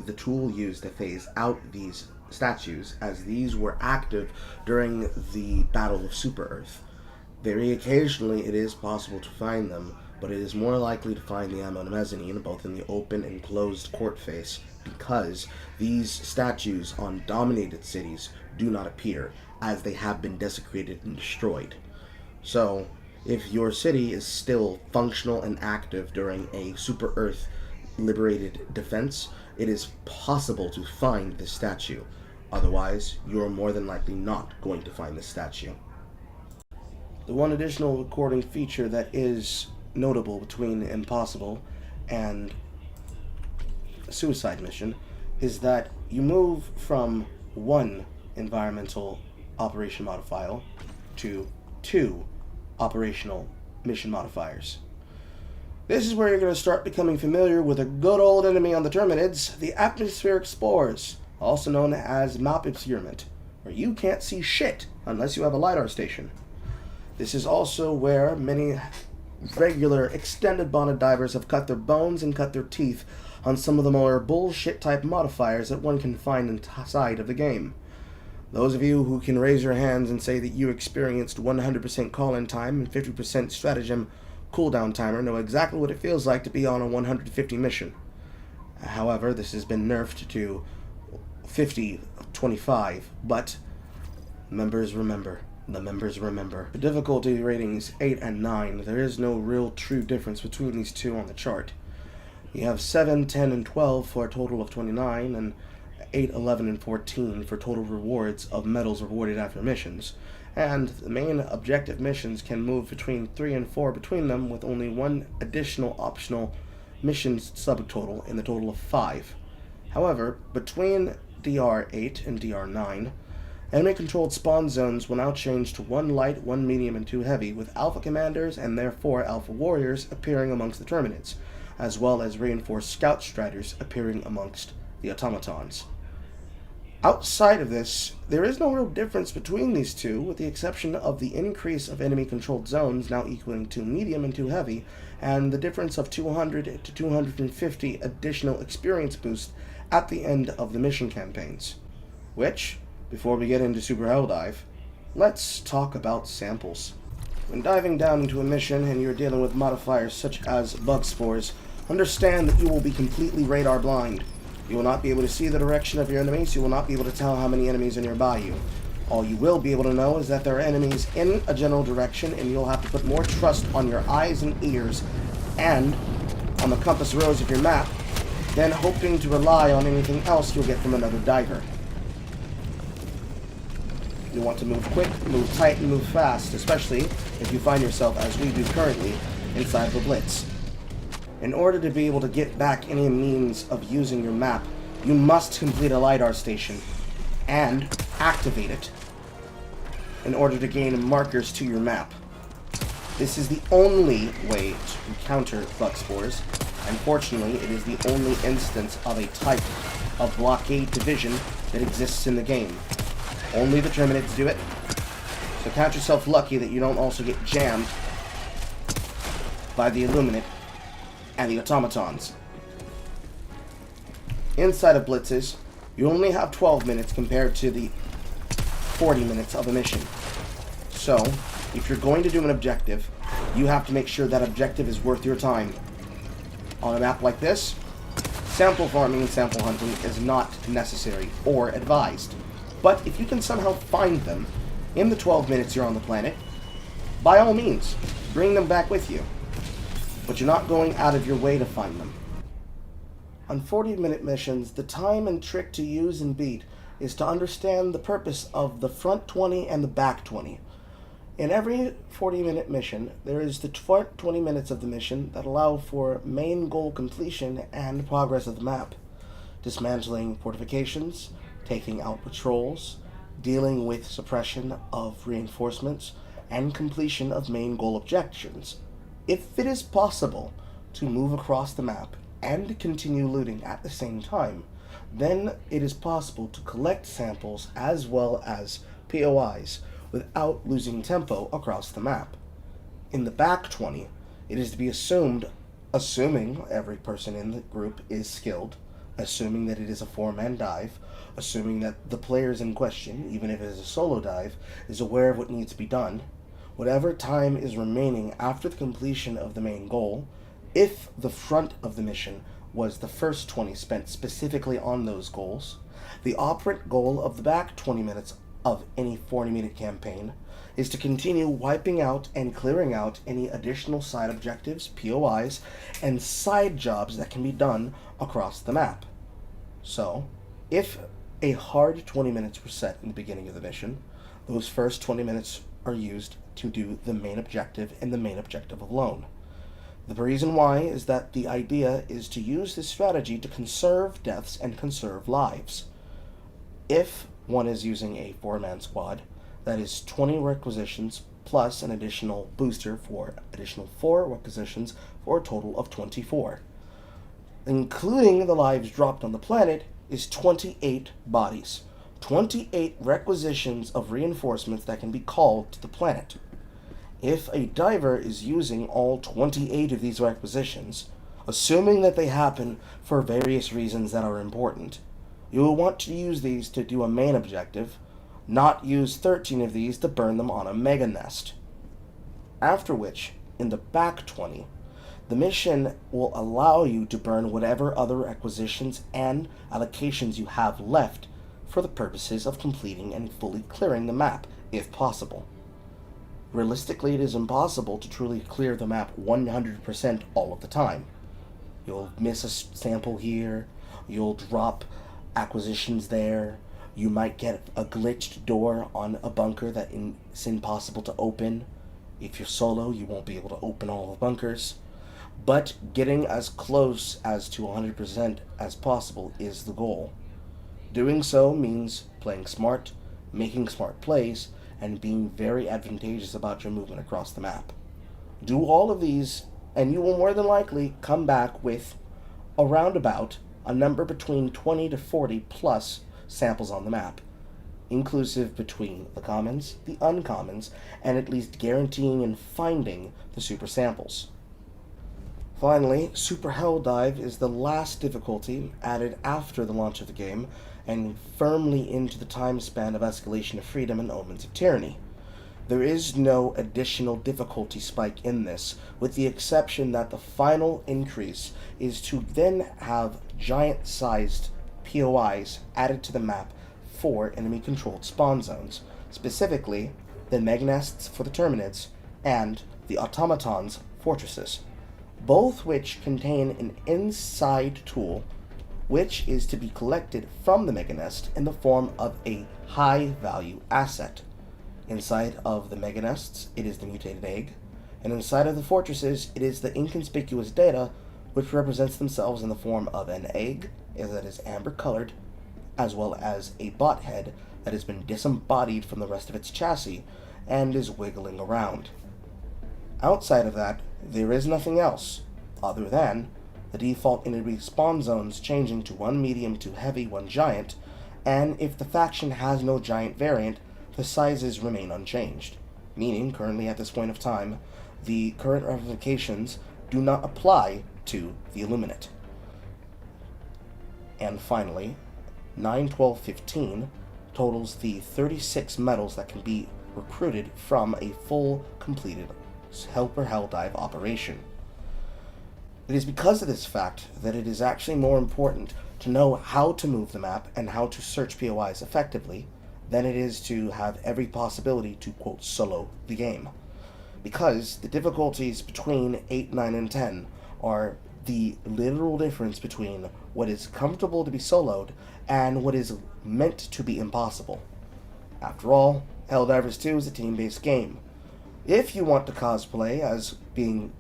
the tool used to phase out these statues, as these were active during the Battle of Super Earth. Very occasionally it is possible to find them, but it is more likely to find the ammo mezzanine both in the open and closed court face, because these statues on dominated cities do not appear, as they have been desecrated and destroyed. So, if your city is still functional and active during a Super Earth liberated defense, it is possible to find this statue. Otherwise, you are more than likely not going to find this statue. The one additional recording feature that is notable between Impossible and Suicide Mission is that you move from one environmental operation modifier to 2 operational mission modifiers. This is where you're going to start becoming familiar with a good old enemy on the Terminids, the atmospheric spores, also known as map obscurement, where you can't see shit unless you have a Lidar station. This is also where many regular extended bonded divers have cut their bones and cut their teeth on some of the more bullshit type modifiers that one can find inside of the game. Those of you who can raise your hands and say that you experienced 100% call-in time and 50% stratagem cooldown timer know exactly what it feels like to be on a 150 mission. However, this has been nerfed to 50-25, but members remember. The members remember. The difficulty ratings 8 and 9, there is no real true difference between these two on the chart. You have 7, 10, and 12 for a total of 29, and 8, 11, and 14 for total rewards of medals rewarded after missions. And the main objective missions can move between 3 and 4 between them, with only one additional optional missions subtotal in the total of 5. However, between DR8 and DR9, enemy-controlled spawn zones will now change to 1 light, 1 medium, and 2 heavy, with Alpha Commanders and therefore Alpha Warriors appearing amongst the Terminates, as well as reinforced Scout Striders appearing amongst the Automatons. Outside of this, there is no real difference between these two, with the exception of the increase of enemy-controlled zones now equaling 2 medium and 2 heavy, and the difference of 200 to 250 additional experience boost at the end of the mission campaigns. Which, before we get into Super Helldive, let's talk about samples. When diving down into a mission and you're dealing with modifiers such as bug spores, understand that you will be completely radar blind. You will not be able to see the direction of your enemies, you will not be able to tell how many enemies are nearby you. All you will be able to know is that there are enemies in a general direction, and you'll have to put more trust on your eyes and ears and on the compass rose of your map than hoping to rely on anything else you'll get from another diver. You want to move quick, move tight, and move fast, especially if you find yourself, as we do currently, inside of a blitz. In order to be able to get back any means of using your map, you must complete a Lidar station and activate it in order to gain markers to your map. This is the only way to counter bug spores. Unfortunately, it is the only instance of a type of blockade division that exists in the game. Only the Terminates do it, so count yourself lucky that you don't also get jammed by the Illuminate and the Automatons. Inside of Blitzes, you only have 12 minutes compared to the 40 minutes of a mission. So, if you're going to do an objective, you have to make sure that objective is worth your time. On a map like this, sample farming and sample hunting is not necessary or advised. But if you can somehow find them in the 12 minutes you're on the planet, by all means, bring them back with you. But you're not going out of your way to find them. On 40-minute missions, the time and trick to use and beat is to understand the purpose of the front 20 and the back 20. In every 40-minute mission, there is the 20 minutes of the mission that allow for main goal completion and progress of the map, dismantling fortifications, taking out patrols, dealing with suppression of reinforcements, and completion of main goal objectives. If it is possible to move across the map and continue looting at the same time, then it is possible to collect samples as well as POIs without losing tempo across the map. In the back 20, it is to be assumed, assuming every person in the group is skilled, assuming that it is a 4-man dive, assuming that the players in question, even if it is a solo dive, is aware of what needs to be done, whatever time is remaining after the completion of the main goal, if the front of the mission was the first 20 spent specifically on those goals, the operant goal of the back 20 minutes of any 40-minute campaign is to continue wiping out and clearing out any additional side objectives, POIs, and side jobs that can be done across the map. So, if a hard 20 minutes were set in the beginning of the mission, those first 20 minutes are used to do the main objective and the main objective alone. The reason why is that the idea is to use this strategy to conserve deaths and conserve lives. If one is using a 4-man squad, that is 20 requisitions plus an additional booster for additional 4 requisitions for a total of 24. Including the lives dropped on the planet is 28 bodies. 28 requisitions of reinforcements that can be called to the planet. If a diver is using all 28 of these requisitions, assuming that they happen for various reasons that are important, you will want to use these to do a main objective, not use 13 of these to burn them on a mega nest. After which, in the back 20, the mission will allow you to burn whatever other acquisitions and allocations you have left for the purposes of completing and fully clearing the map, if possible. Realistically, it is impossible to truly clear the map 100% all of the time. You'll miss a sample here, you'll drop acquisitions there, you might get a glitched door on a bunker that is impossible to open. If you're solo, you won't be able to open all the bunkers. But getting as close as to 100% as possible is the goal. Doing so means playing smart, making smart plays, and being very advantageous about your movement across the map. Do all of these, and you will more than likely come back with around about a number between 20 to 40 plus samples on the map, inclusive between the commons, the uncommons, and at least guaranteeing and finding the super samples. Finally, Super Helldive is the last difficulty added after the launch of the game, and firmly into the time span of Escalation of Freedom and Omens of Tyranny. There is no additional difficulty spike in this, with the exception that the final increase is to then have giant-sized POIs added to the map for enemy-controlled spawn zones, specifically the Megnests for the Terminates and the Automaton's fortresses, both which contain an inside tool which is to be collected from the Meganest in the form of a high-value asset. Inside of the Meganests, it is the mutated egg, and inside of the fortresses, it is the inconspicuous data, which represents themselves in the form of an egg that is amber-colored, as well as a bot head that has been disembodied from the rest of its chassis and is wiggling around. Outside of that, there is nothing else, other than the default enemy spawn zones changing to one medium, to heavy, one giant, and if the faction has no giant variant, the sizes remain unchanged, meaning currently at this point of time, the current ramifications do not apply to the Illuminate. And finally, 9-12-15 totals the 36 medals that can be recruited from a full, completed Helper Helldive operation. It is because of this fact that it is actually more important to know how to move the map and how to search POIs effectively than it is to have every possibility to, quote, solo the game. Because the difficulties between 8, 9, and 10 are the literal difference between what is comfortable to be soloed and what is meant to be impossible. After all, Helldivers 2 is a team-based game. If you want to cosplay as being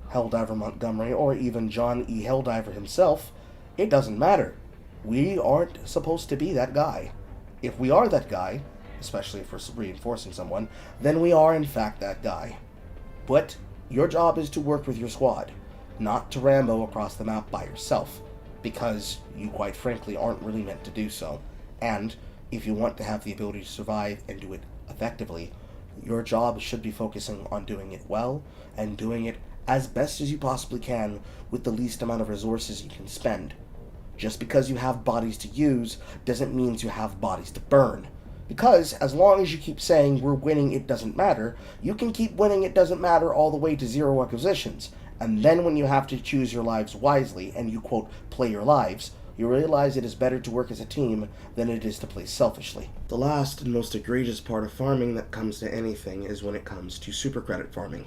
Helldiver Montgomery or even John E. Helldiver himself, it doesn't matter. We aren't supposed to be that guy. If we are that guy, especially if we're reinforcing someone, then we are in fact that guy. But your job is to work with your squad, not to Rambo across the map by yourself, because you quite frankly aren't really meant to do so. And if you want to have the ability to survive and do it effectively, your job should be focusing on doing it well and doing it as best as you possibly can with the least amount of resources you can spend. Just because you have bodies to use doesn't mean you have bodies to burn. Because as long as you keep saying we're winning, it doesn't matter, you can keep winning, it doesn't matter all the way to 0 acquisitions. And then when you have to choose your lives wisely and you, quote, play your lives, you realize it is better to work as a team than it is to play selfishly. The last and most egregious part of farming that comes to anything is when it comes to super credit farming.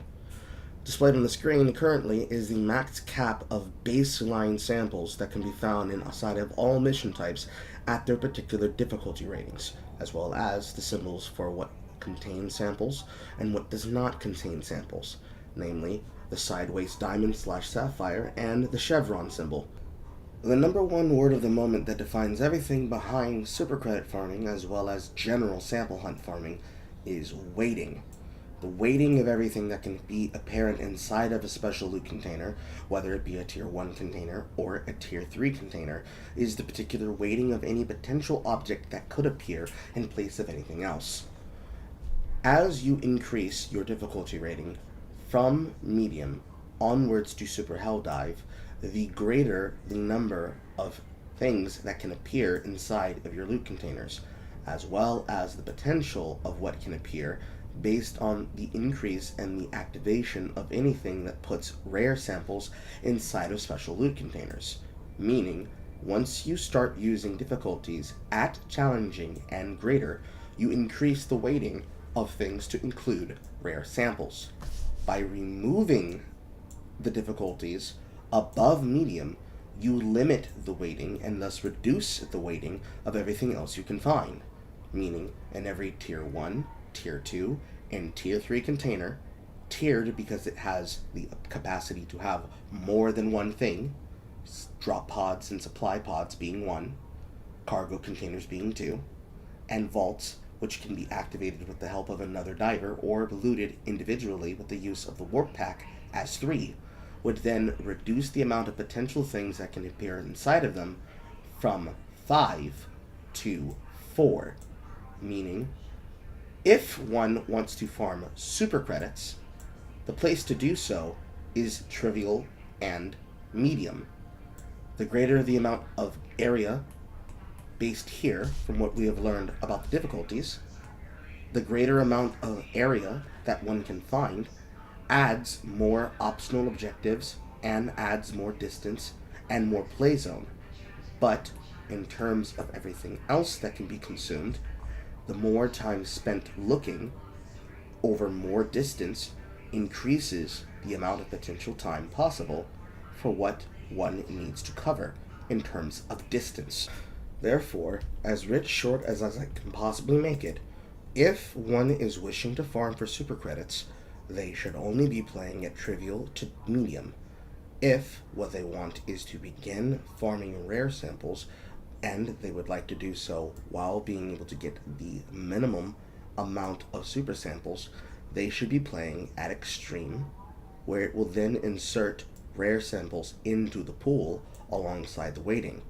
Displayed on the screen currently is the max cap of baseline samples that can be found inside of all mission types at their particular difficulty ratings, as well as the symbols for what contains samples and what does not contain samples, namely the sideways diamond/sapphire and the chevron symbol. The number one word of the moment that defines everything behind super credit farming as well as general sample hunt farming is weighting. The weighting of everything that can be apparent inside of a special loot container, whether it be a tier 1 container or a tier 3 container, is the particular weighting of any potential object that could appear in place of anything else. As you increase your difficulty rating from medium onwards to super hell dive, the greater the number of things that can appear inside of your loot containers, as well as the potential of what can appear based on the increase and the activation of anything that puts rare samples inside of special loot containers. Meaning, once you start using difficulties at challenging and greater, you increase the weighting of things to include rare samples. By removing the difficulties above medium, you limit the weighting and thus reduce the weighting of everything else you can find. Meaning, in every tier 1, tier 2, and tier 3 container, tiered because it has the capacity to have more than one thing, drop pods and supply pods being 1, cargo containers being 2, and vaults, which can be activated with the help of another diver or looted individually with the use of the warp pack as 3, would then reduce the amount of potential things that can appear inside of them from 5 to 4. Meaning, if one wants to farm super credits, the place to do so is trivial and medium. The greater the amount of area based here from what we have learned about the difficulties, the greater amount of area that one can find adds more optional objectives and adds more distance and more play zone. But in terms of everything else that can be consumed, the more time spent looking over more distance increases the amount of potential time possible for what one needs to cover in terms of distance. Therefore, as short as I can possibly make it, if one is wishing to farm for super credits, they should only be playing at trivial to medium. If what they want is to begin farming rare samples, and they would like to do so while being able to get the minimum amount of super samples, they should be playing at extreme, where it will then insert rare samples into the pool alongside the weighting.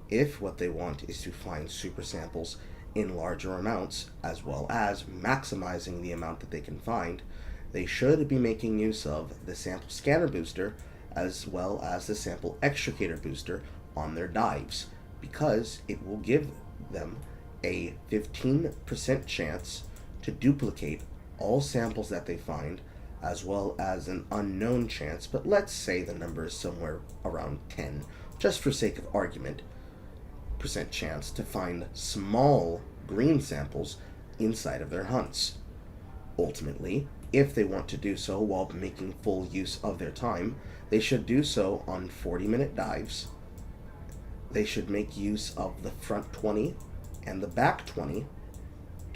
If what they want is to find super samples in larger amounts, as well as maximizing the amount that they can find, they should be making use of the sample scanner booster as well as the sample extricator booster on their dives, because it will give them a 15% chance to duplicate all samples that they find, as well as an unknown chance, but let's say the number is somewhere around 10, just for sake of argument, percent chance to find small green samples inside of their hunts. Ultimately, if they want to do so while making full use of their time, they should do so on 40-minute dives. They should make use of the front 20 and the back 20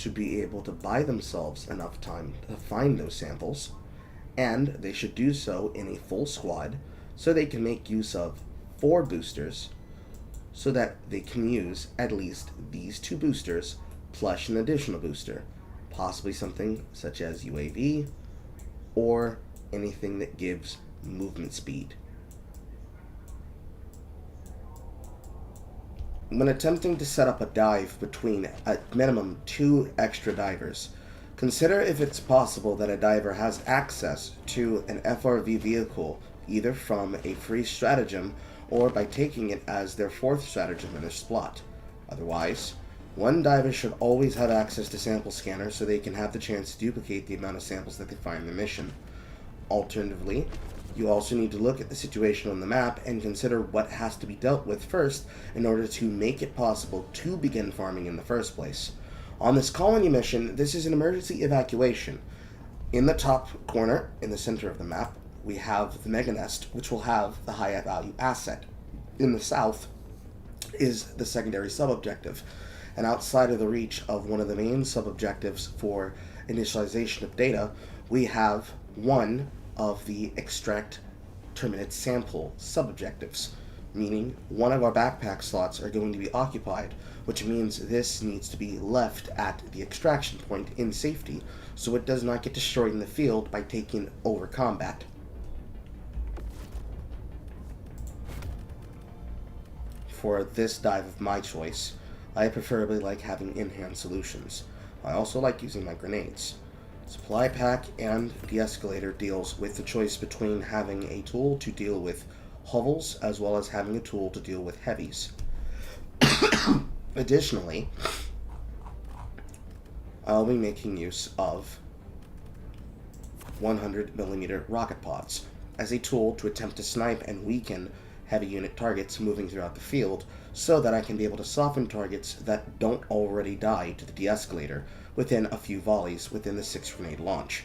should be able to buy themselves enough time to find those samples, and they should do so in a full squad so they can make use of 4 boosters so that they can use at least these 2 boosters plus an additional booster, possibly something such as UAV or anything that gives movement speed. When attempting to set up a dive between at minimum 2 extra divers, consider if it's possible that a diver has access to an FRV vehicle either from a free stratagem or by taking it as their 4th stratagem in their slot. Otherwise, one diver should always have access to sample scanners so they can have the chance to duplicate the amount of samples that they find in the mission. Alternatively, you also need to look at the situation on the map and consider what has to be dealt with first in order to make it possible to begin farming in the first place. On this colony mission, this is an emergency evacuation. In the top corner, in the center of the map, we have the Mega Nest, which will have the high value asset. In the south is the secondary sub-objective, and outside of the reach of one of the main sub-objectives for initialization of data, we have one of the extract terminate sample sub-objectives, meaning one of our backpack slots are going to be occupied, which means this needs to be left at the extraction point in safety so it does not get destroyed in the field by taking over combat. For this dive of my choice, I preferably like having in-hand solutions. I also like using my grenades. Supply pack and de-escalator deals with the choice between having a tool to deal with hovels as well as having a tool to deal with heavies. Additionally, I'll be making use of 100mm rocket pods as a tool to attempt to snipe and weaken heavy unit targets moving throughout the field so that I can be able to soften targets that don't already die to the de-escalator within a few volleys within the 6 grenade launch.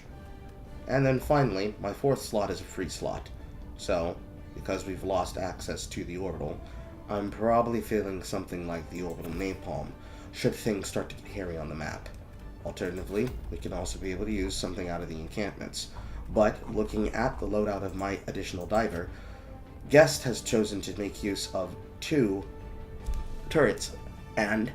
And then finally, my 4th slot is a free slot. So, because we've lost access to the orbital, I'm probably feeling something like the orbital napalm should things start to get hairy on the map. Alternatively, we can also be able to use something out of the encampments. But looking at the loadout of my additional diver, Guest has chosen to make use of 2 turrets and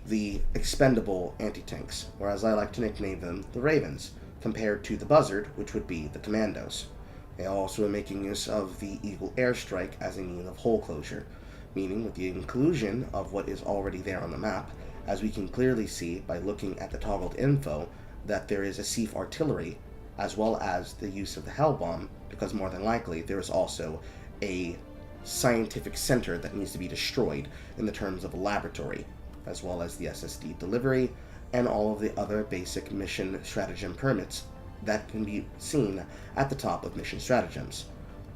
the expendable anti-tanks, whereas I like to nickname them the Ravens, compared to the Buzzard, which would be the Commandos. They also are making use of the Eagle Airstrike as a means of hole closure, meaning with the inclusion of what is already there on the map, as we can clearly see by looking at the toggled info, that there is a sieve artillery, as well as the use of the Hell Bomb, because more than likely there is also a scientific center that needs to be destroyed in the terms of a laboratory, as well as the SSD delivery and all of the other basic mission stratagem permits that can be seen at the top of mission stratagems.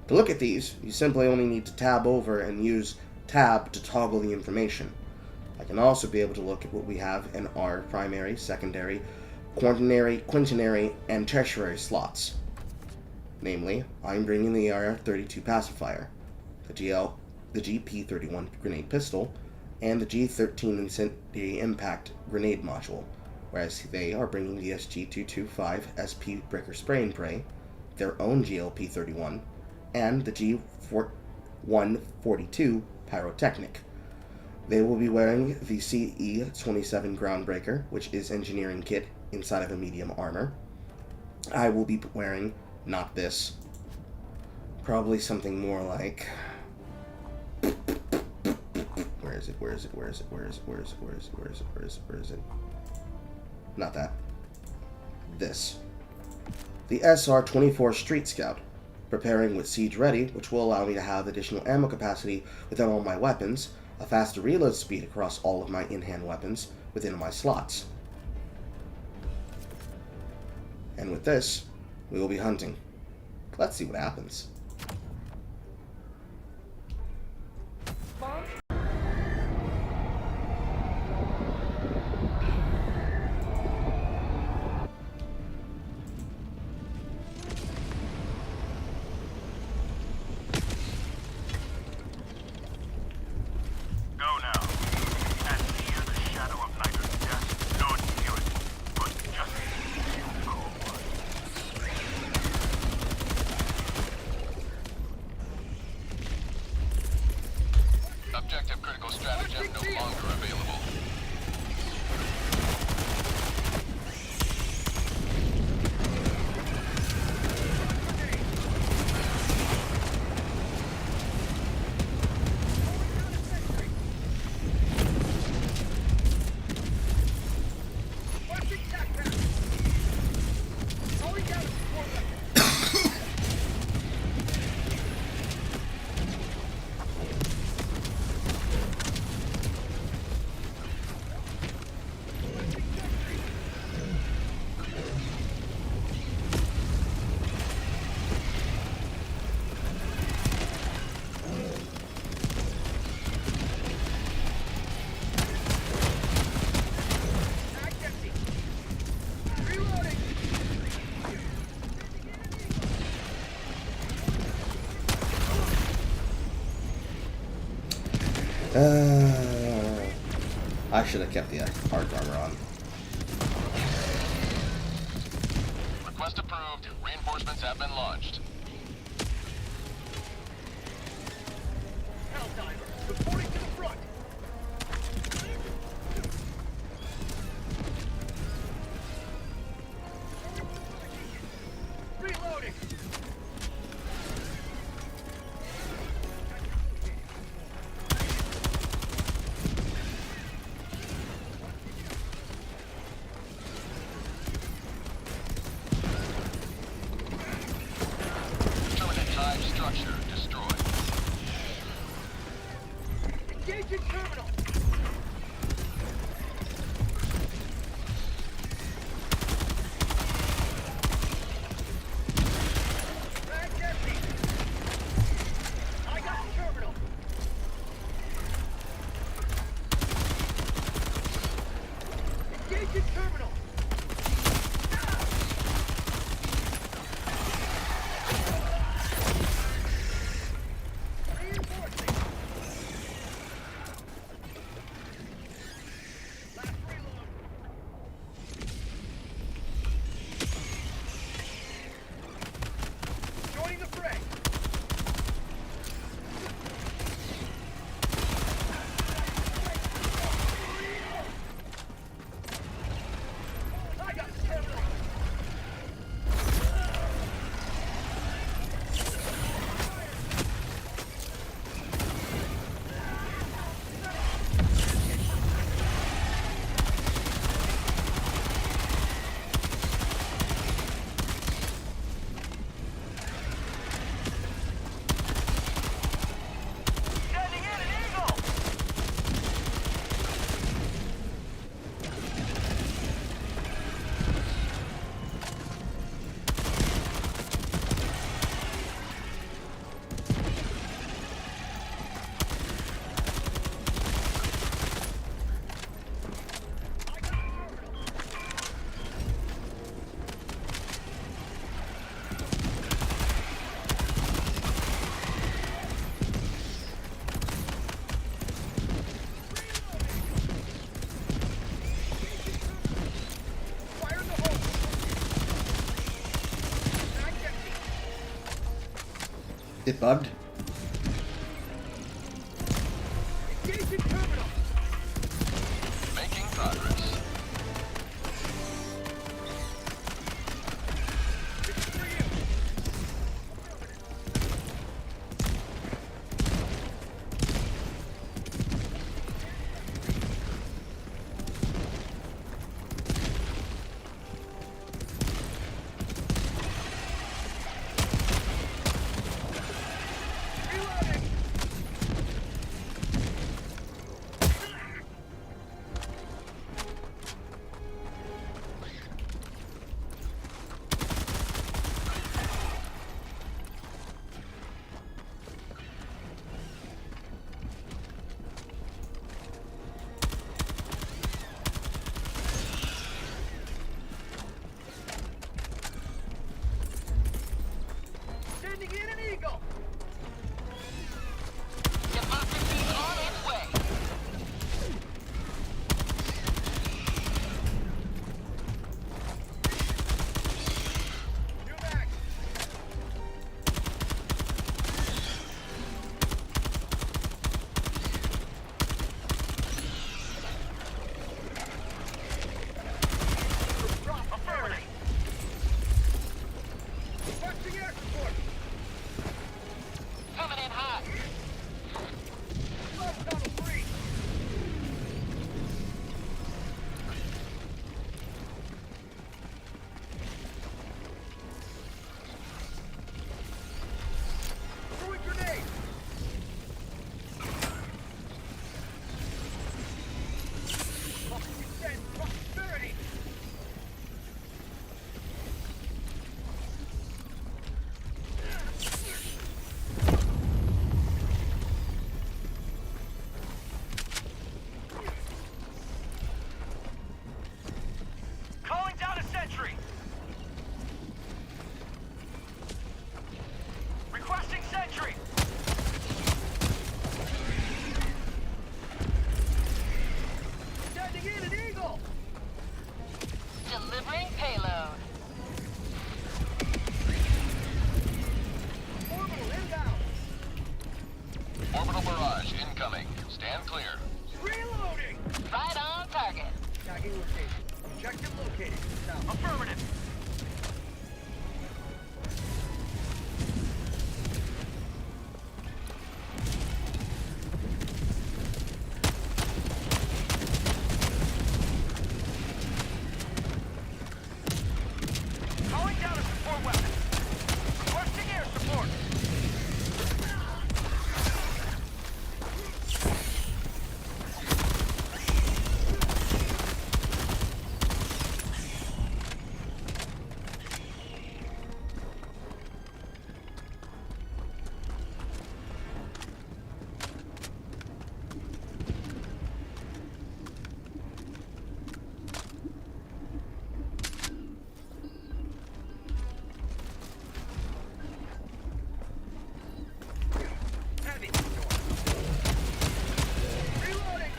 To look at these, you simply only need to tab over and use tab to toggle the information. I can also be able to look at what we have in our primary, secondary, quaternary, and tertiary slots. Namely, I'm bringing the AR-32 pacifier, the GP-31 grenade pistol, and the G13 incendiary impact grenade module, whereas they are bringing the SG-225 SP Breaker Spray and Pray, their own GLP-31, and the G142 Pyrotechnic. They will be wearing the CE-27 Groundbreaker, which is engineering kit inside of a medium armor. I will be wearing, not this, probably something more like... Where is it? Not that. This. The SR-24 Street Scout, preparing with Siege Ready, which will allow me to have additional ammo capacity within all my weapons, a faster reload speed across all of my in-hand weapons within my slots. And with this, we will be hunting. Let's see what happens. Objective critical stratagem no longer available. I should have kept the hard armor on. Request approved. Reinforcements have been launched. Helldiver, reporting to the front. Reloading. Terminate type structure destroyed. Engaging terminal. Mag's empty. I got the terminal. Engaging terminal. Reinforcing. Last reload. Joining the fray. I got the terminal. Sending in an eagle. Fire in the hole. Mag's empty. It bugged. Engaging terminal. Making progress. This is for you. South. Affirmative. Calling down a support weapon. Requesting air support. Heavy. Reloading.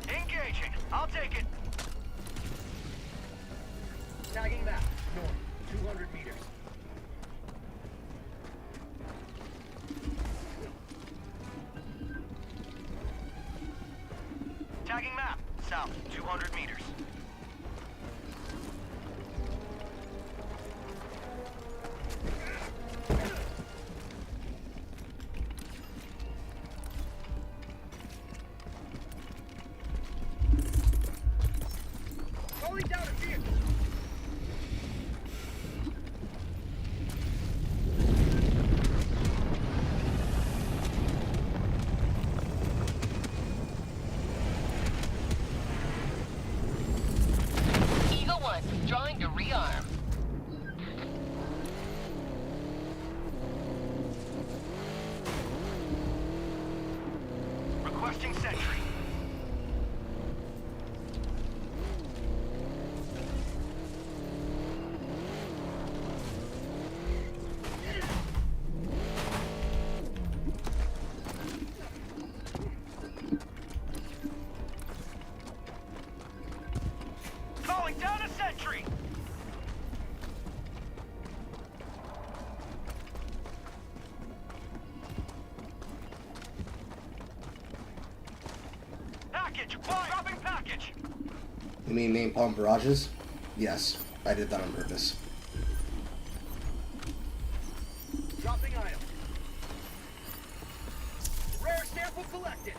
Engaging. I'll take it. Tagging map. North. 200 meters. Tagging map. South, 200 meters. Calling down a vehicle. Eagle 1, drawing to rearm. Requesting sentry. Calling down a sentry. Package acquired. Dropping package. You mean napalm barrages? Yes, I did that on purpose. Dropping item. Rare sample collected.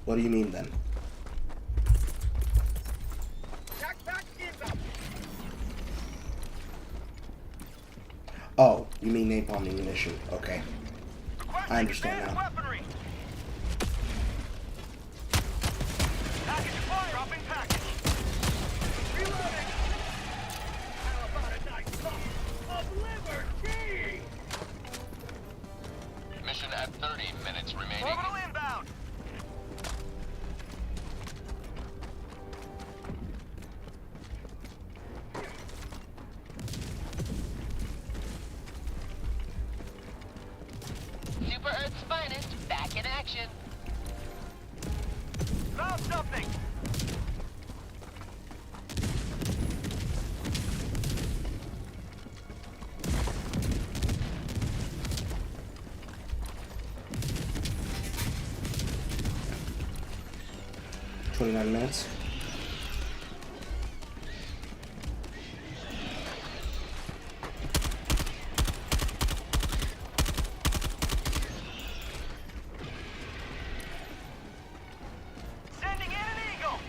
What do you mean then? Backpack inbound. Oh, you mean napalm ammunition. Okay. Requesting I understand advanced now. weaponry. Package acquired. Dropping package. Reloading. How about a nice cup of liberty? Mission at 30 minutes remaining. Orbital inbound. Super Earth's finest, back in action. Found something. – 29 minutes. Sending in an eagle.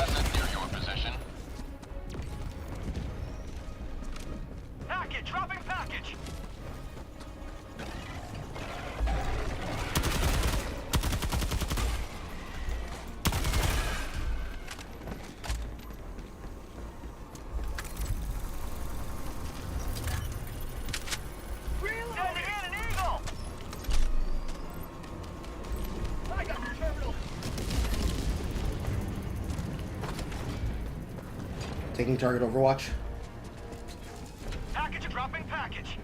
asset near your position. Package, dropping package. Sending in an eagle. I got the terminal. Taking target overwatch. Package, dropping package.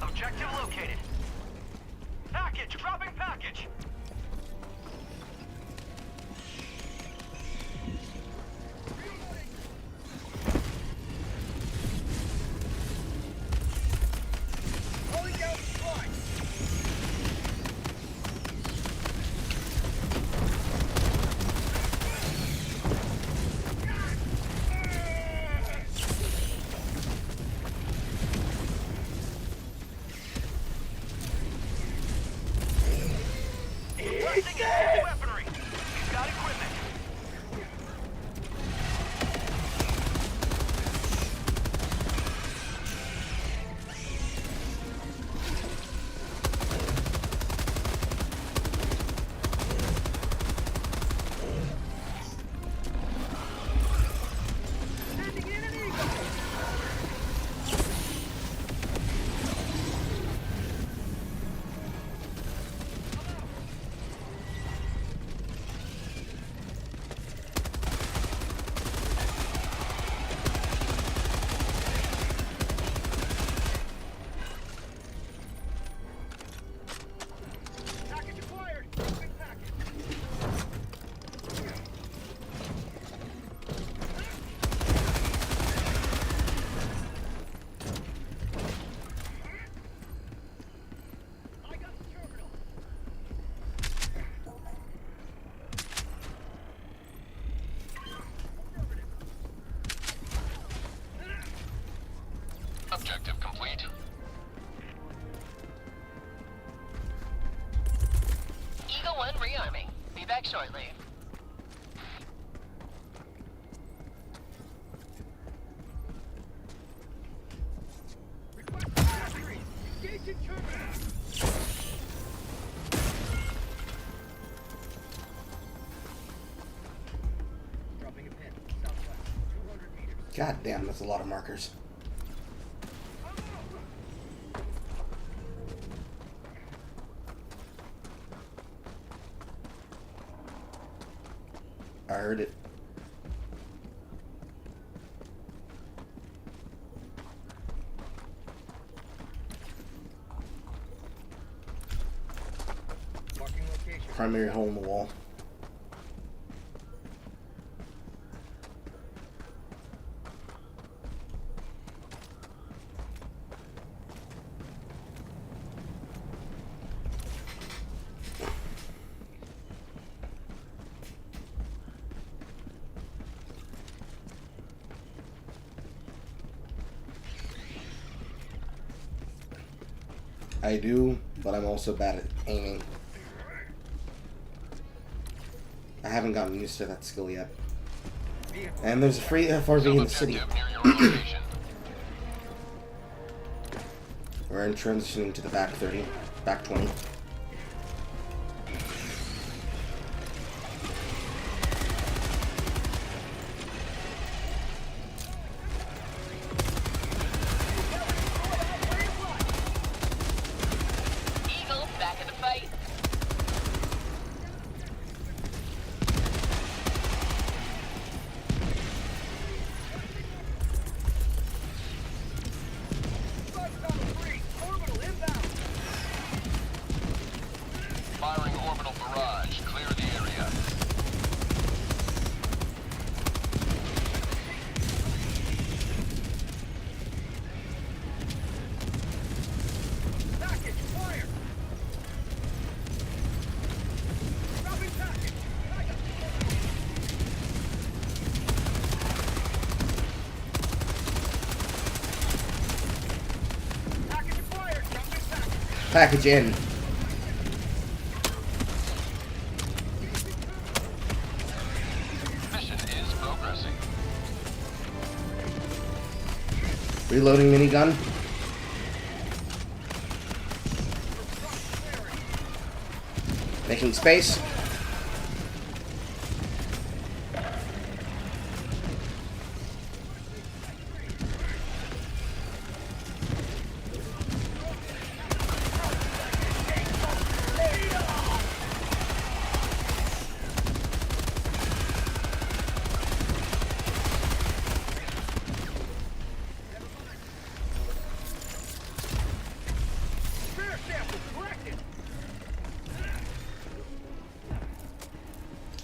Objective located. Package, dropping package. Calling down supply. Requesting advanced weaponry. We've got equipment. Sending in an eagle. Package acquired. Dropping package. I got the terminal. Affirmative. Objective complete. Eagle 1 rearming. Be back shortly. Request battery. Engaging terminal. Dropping a pin. Southwest. 200 meters. God damn, that's a lot of markers. I heard it. Marking location. Primary hole in the wall. I do, but I'm also bad at aiming. I haven't gotten used to that skill yet. Vehicle. And there's a free FRV in the city. Sub-objective near your location. We're in transitioning to the back 30, back 20. Eagle back in the fight. Orbital inbound. Package in. Mission is progressing. Reloading minigun. Making space. Spare sample collected.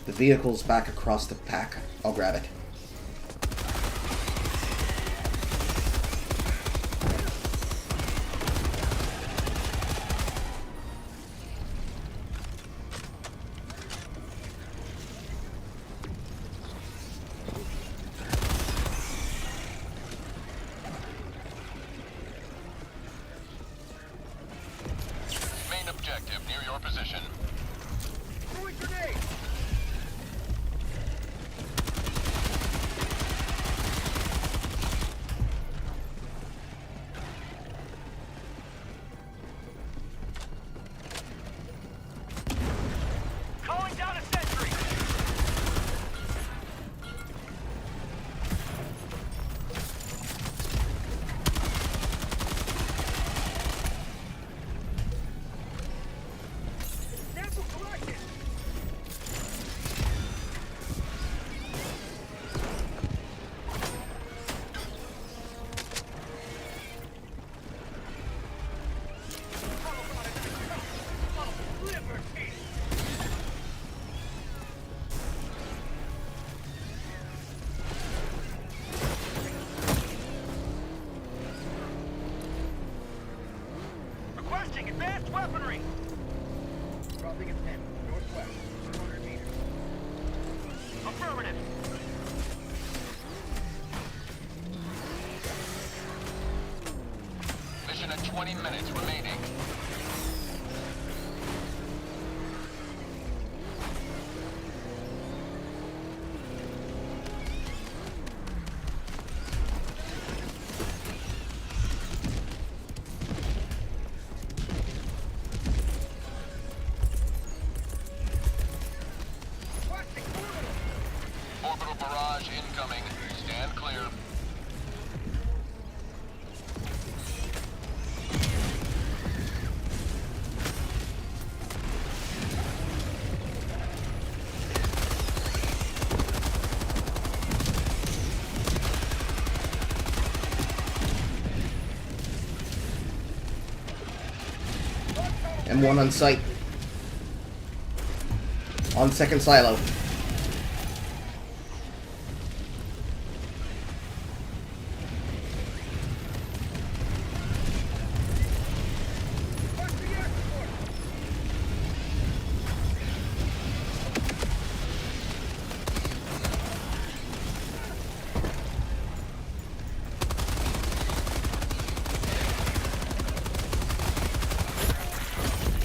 The vehicle's back across the pack. I'll grab it. Main objective near your position. Throwing grenade. Calling down a sentry. Sample collected. Liberty. Requesting advanced weaponry. Dropping a pin. Northwest. 200 meters. Affirmative. Mission at 20 minutes remaining. Requesting orbital. Orbital barrage incoming. Stand clear. M1 on site. On second silo. Requesting air support.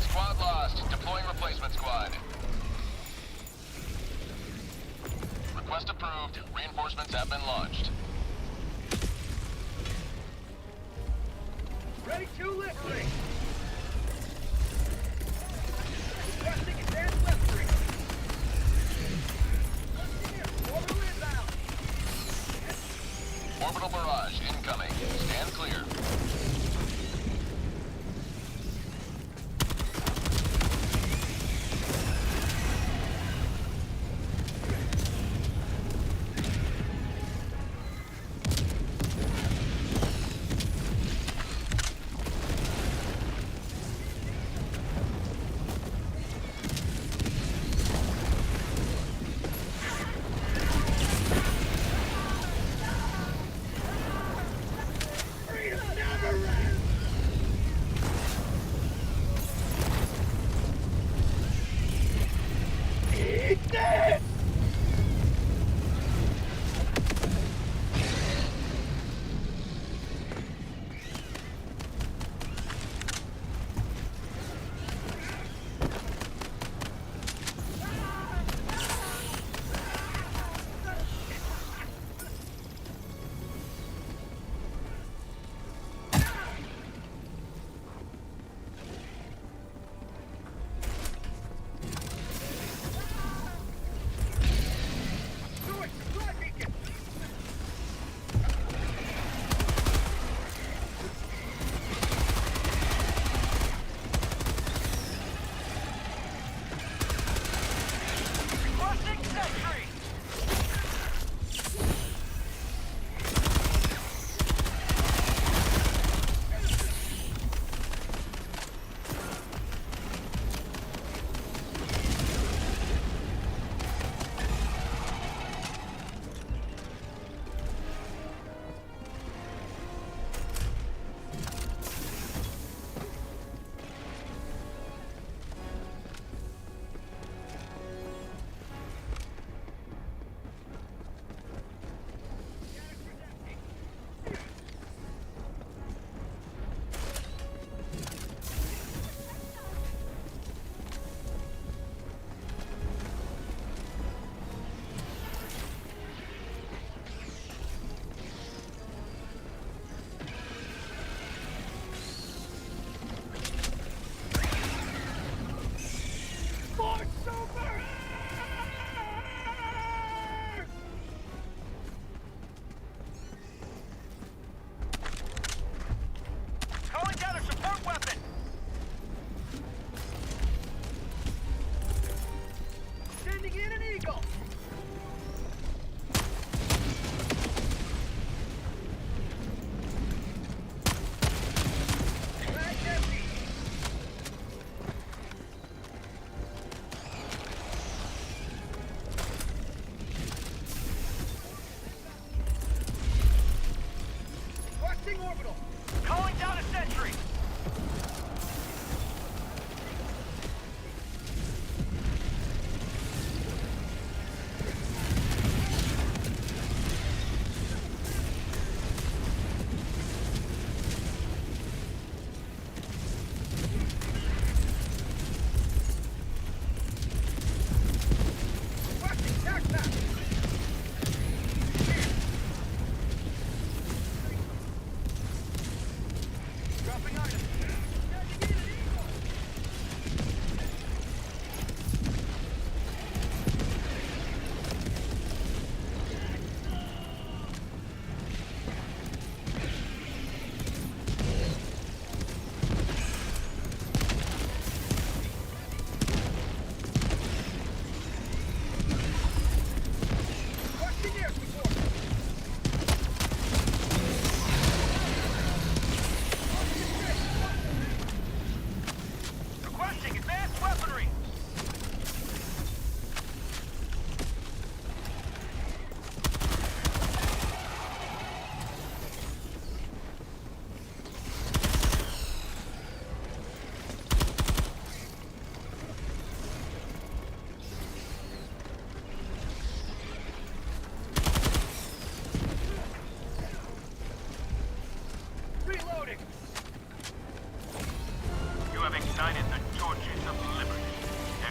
Squad lost. Deploying replacement squad. Request approved. Reinforcements have been launched. Ready to liberate. Requesting advanced weaponry. Orbital inbound. Orbital barrage incoming. Stand clear.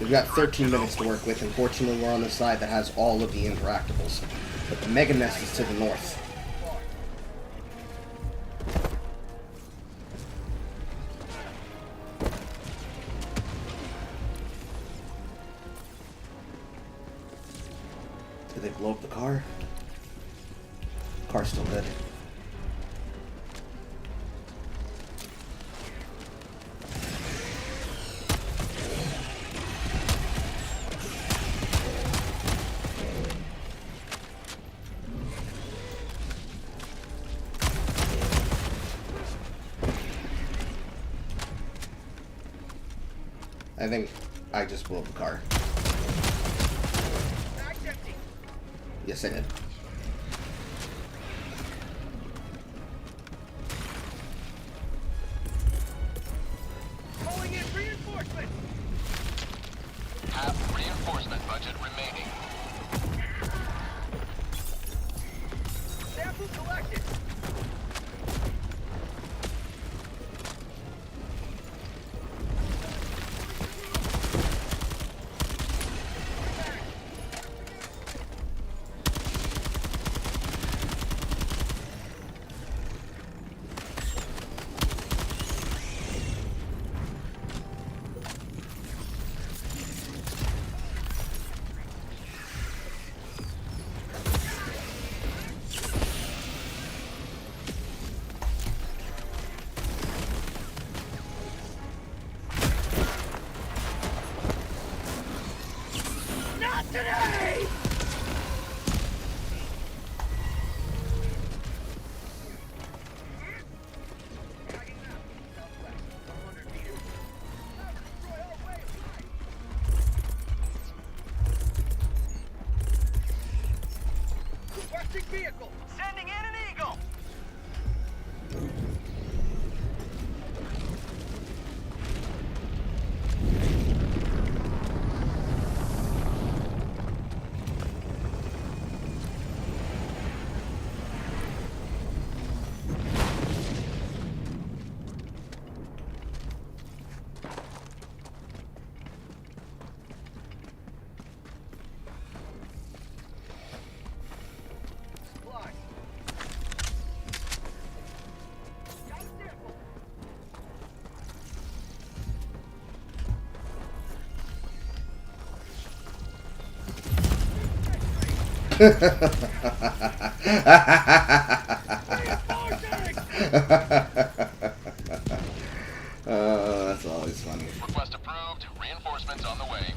We've got 13 minutes to work with, and fortunately we're on the side that has all of the interactables. But the Mega Nest is to the north. Did they blow up the car? Car's still dead. I think I just blew up the car. Yes, I did. Calling in reinforcement. Half reinforcement budget remaining. Sample collected. Today! Requesting vehicle. Sending in an Eagle. That's always funny. Request approved. Reinforcements on the way.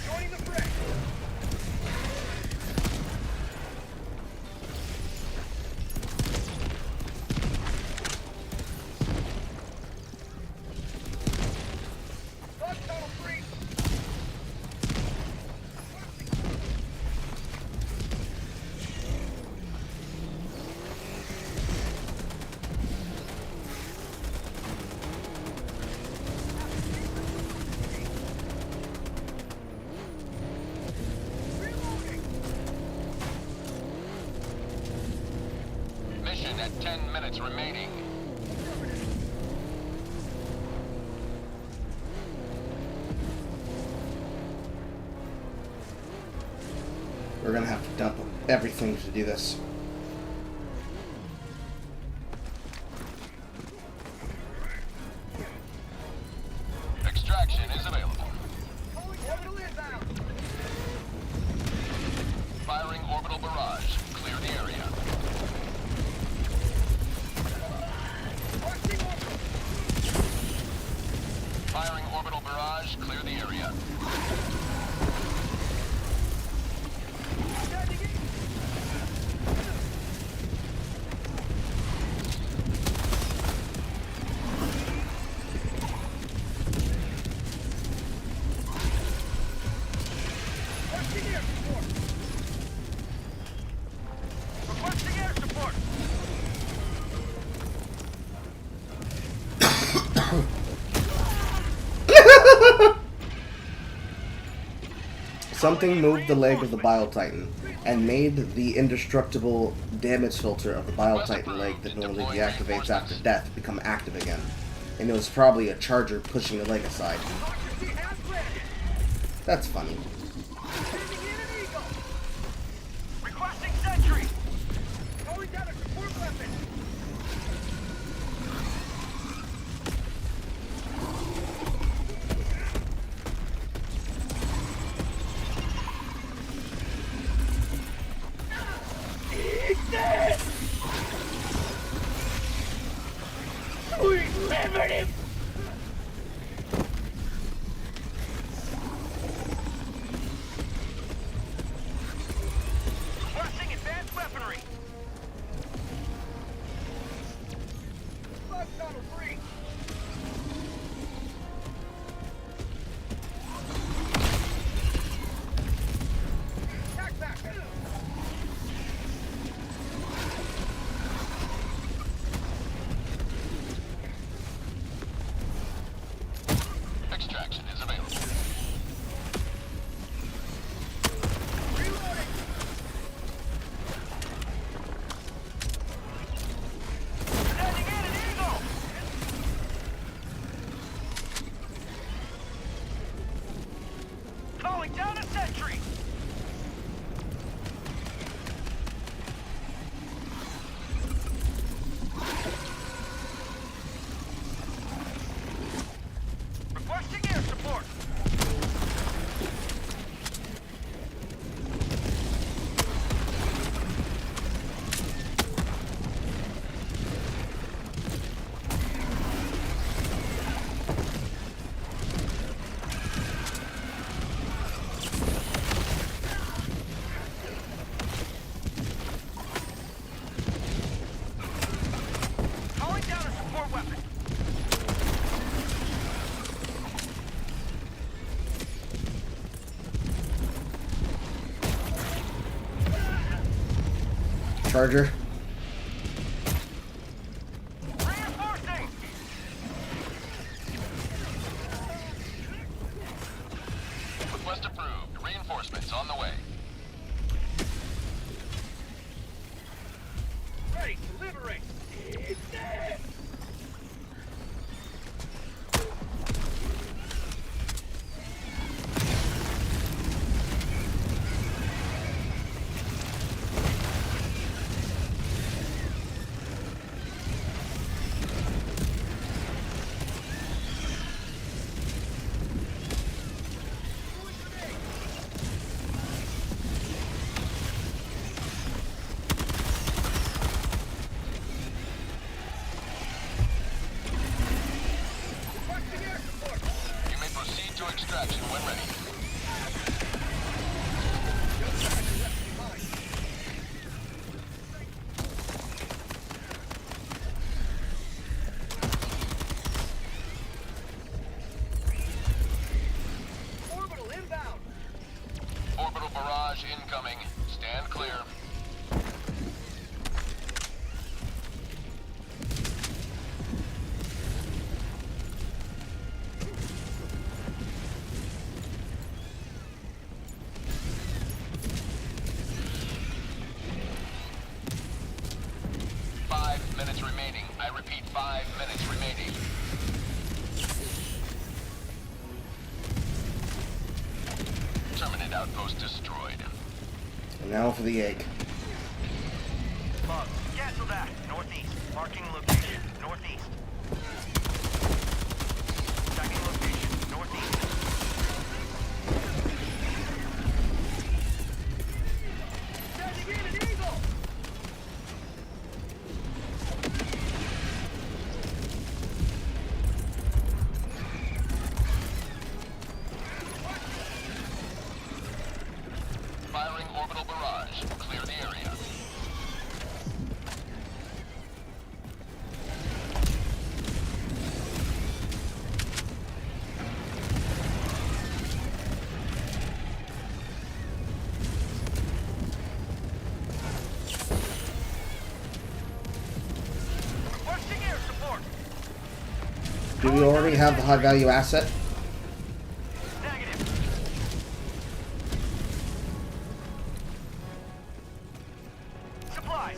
Joining the fray. Bug tunnel free. Mission at 10 minutes remaining. We're gonna have to dump everything to do this. Extraction is available. Orbital inbound. Firing orbital barrage. Clear the area. Requesting orbital. Firing orbital barrage. Clear the area. Sending in. Requesting air support. Requesting air support. Something moved the leg of the Bile Titan and made the indestructible damage filter of the Bile Titan leg that normally deactivates after death become active again. And it was probably a charger pushing the leg aside. Democracy has landed. That's funny. Sending in an Eagle. Requesting sentry. Going down a support weapon. Eat this! We delivered him! Requesting advanced weaponry. Bug tunnel free. Attack back. Extraction is available. Reloading. Sending in an Eagle. Calling down a sentry. Requesting air support. Calling down a support weapon. Charger. Reinforcing. Request approved. Reinforcements on the way. Ready to liberate. Eat this! Requesting air support. You may proceed to extraction when ready. Just got you left behind. Orbital inbound. Orbital barrage incoming. Stand clear. Minutes remaining. I repeat, 5 minutes remaining. Terminate outpost destroyed. And now for the egg. Log. Cancel that. Northeast. Marking location. Northeast. Tracking location. Northeast. Sending in an Eagle! Firing orbital barrage. Clear the area. Requesting air support. Do we already have the high value asset? Negative. Supplies.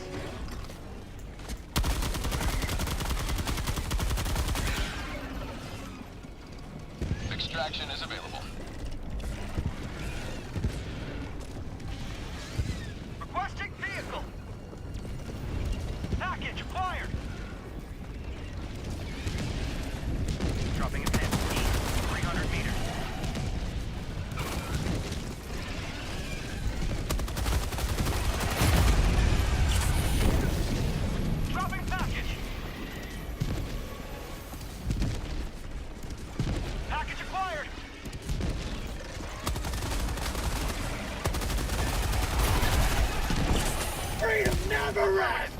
Extraction is available. Requesting vehicle. Package acquired. Dropping a pin. 300 meters. Dropping package. Package acquired. Freedom never rests.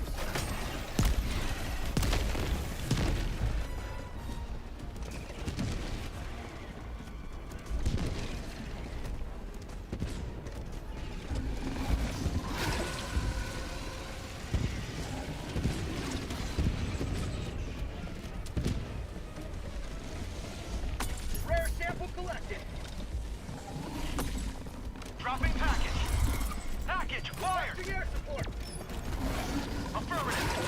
Rare sample collected. Dropping package. Package acquired. Air support. Affirmative.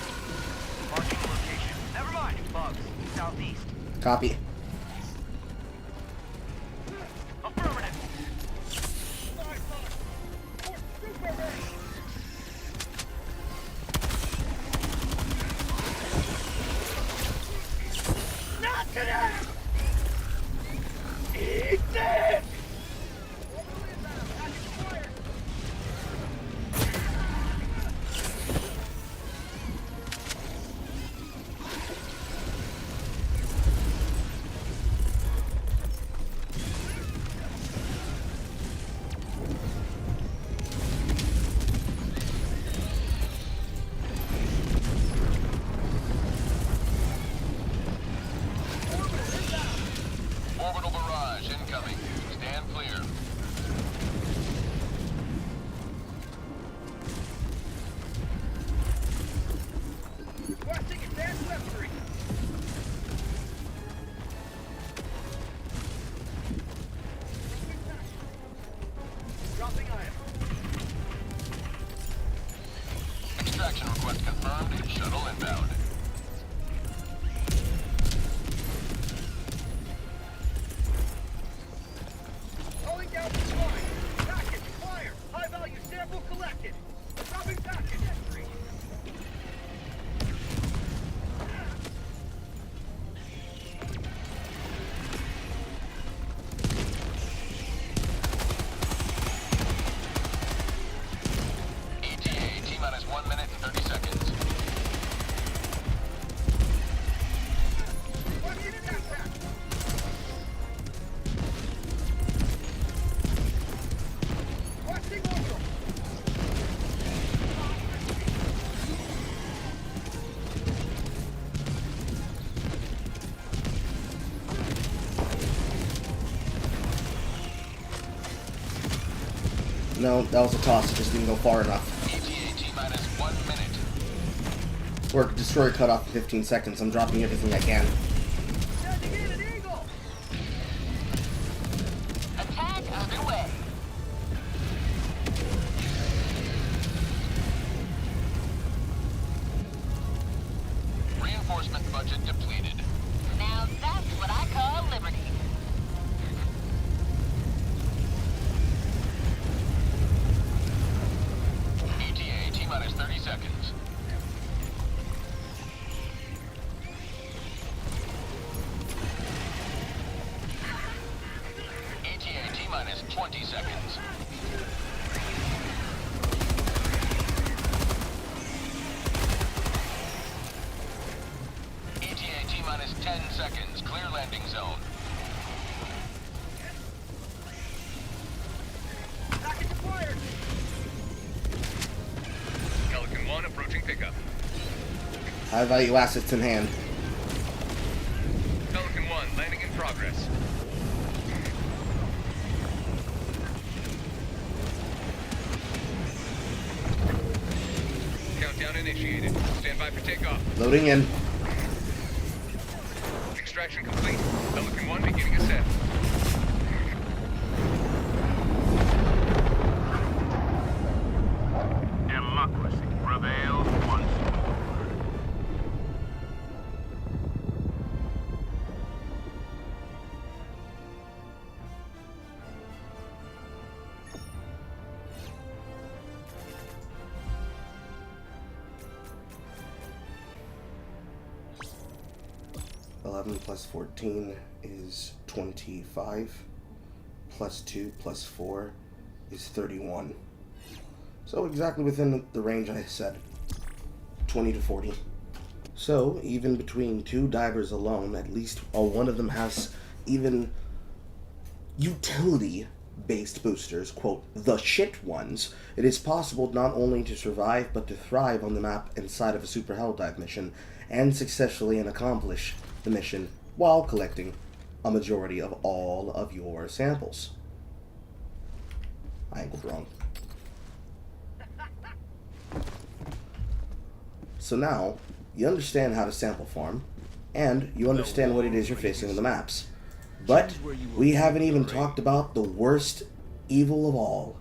Marking location. Never mind. Bugs. Southeast. Copy. Affirmative. For Superman. Not today. Eat this. Orbital barrage incoming. Stand clear. Requesting advanced weaponry. Dropping item. Extraction request confirmed. Shuttle inbound. Calling down the line. Package acquired. High value sample collected. Dropping package entry. ETA T-minus 1 minute and 30 seconds. Requesting attack. Requesting orbital. No, that was a toss. It just didn't go far enough. ETA T-minus 1 minute. Work destroy cut off in 15 seconds. I'm dropping everything I can. Sending in an eagle. Attack underway. Reinforcement budget depleted. Now that's what I call liberty. ETA T-minus 30 seconds. ETA T-minus 20 seconds. ETA T-minus 10 seconds. Clear landing zone. Package acquired. Pelican 1 approaching pickup. High value assets in hand. Pelican 1 landing in progress. Countdown initiated. Stand by for takeoff. Loading in. Extraction complete. Pelican 1 beginning ascent. Democracy prevails once more. 11 plus 14 is 25. Plus 2 plus 4 is 31. So exactly within the range I said. 20 to 40. So even between two divers alone, at least one of them has even utility-based boosters, quote, the shit ones. It is possible not only to survive, but to thrive on the map inside of a super hell dive mission, and successfully accomplish the mission while collecting a majority of all of your samples. I angled wrong. So now, you understand how to sample farm, and you understand what it is you're facing in the maps. But we haven't even talked about the worst evil of all,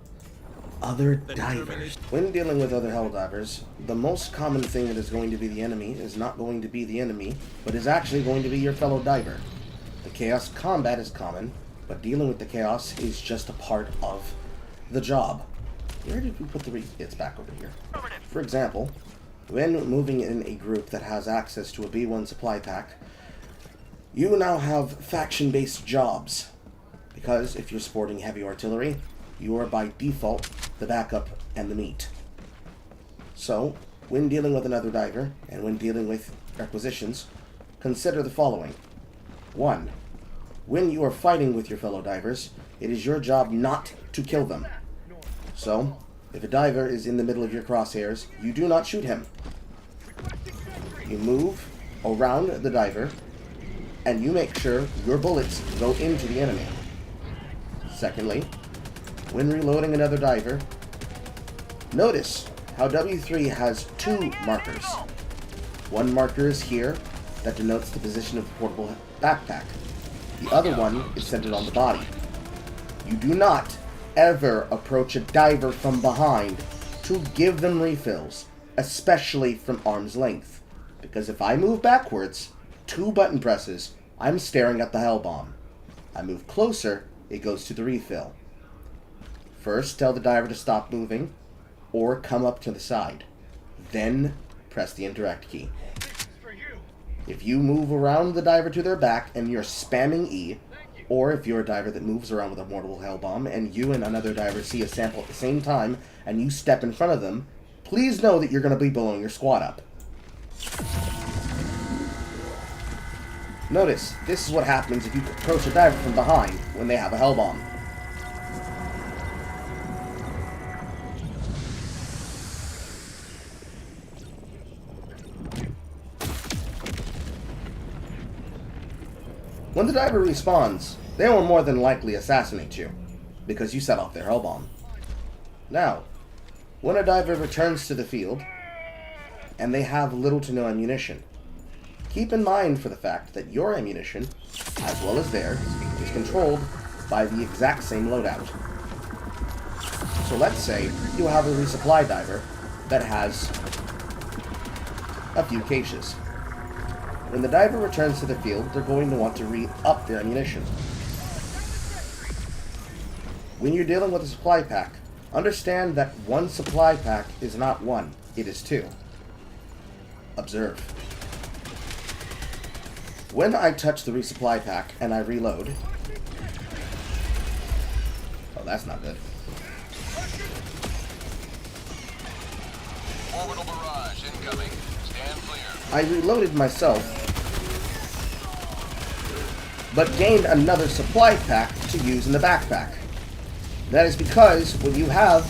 other divers. When dealing with other Helldivers, the most common thing that is going to be the enemy is not going to be the enemy, but is actually going to be your fellow diver. The Chaos combat is common, but dealing with the Chaos is just a part of the job. Where did we put the it's back over here. For example, when moving in a group that has access to a B1 supply pack, you now have faction-based jobs, because if you're sporting heavy artillery, you are by default the backup and the meat. So, when dealing with another diver, and when dealing with requisitions, consider the following. 1. When you are fighting with your fellow divers, it is your job not to kill them. So, if a diver is in the middle of your crosshairs, you do not shoot him. You move around the diver, and you make sure your bullets go into the enemy. Secondly, when reloading another diver, notice how W3 has 2 markers. One marker is here, that denotes the position of the portable backpack. The other one is centered on the body. You do not ever approach a diver from behind to give them refills, especially from arm's length. Because if I move backwards, 2 button presses, I'm staring at the hell bomb. I move closer, it goes to the refill. First, tell the diver to stop moving, or come up to the side. Then, press the interact key. If you move around the diver to their back and you're spamming E, or if you're a diver that moves around with a mortal hell bomb and you and another diver see a sample at the same time and you step in front of them, please know that you're going to be blowing your squad up. Notice, this is what happens if you approach a diver from behind when they have a hell bomb. When the diver respawns, they will more than likely assassinate you, because you set off their hell bomb. Now, when a diver returns to the field, and they have little to no ammunition, keep in mind for the fact that your ammunition, as well as theirs, is controlled by the exact same loadout. So let's say you have a resupply diver that has a few caches. When the diver returns to the field, they're going to want to re-up their ammunition. When you're dealing with a supply pack, understand that one supply pack is not 1, it is 2. Observe. When I touch the resupply pack and I reload... Oh, that's not good. Orbital barrage incoming. Stand clear. I reloaded myself, but gained another supply pack to use in the backpack. That is because when you have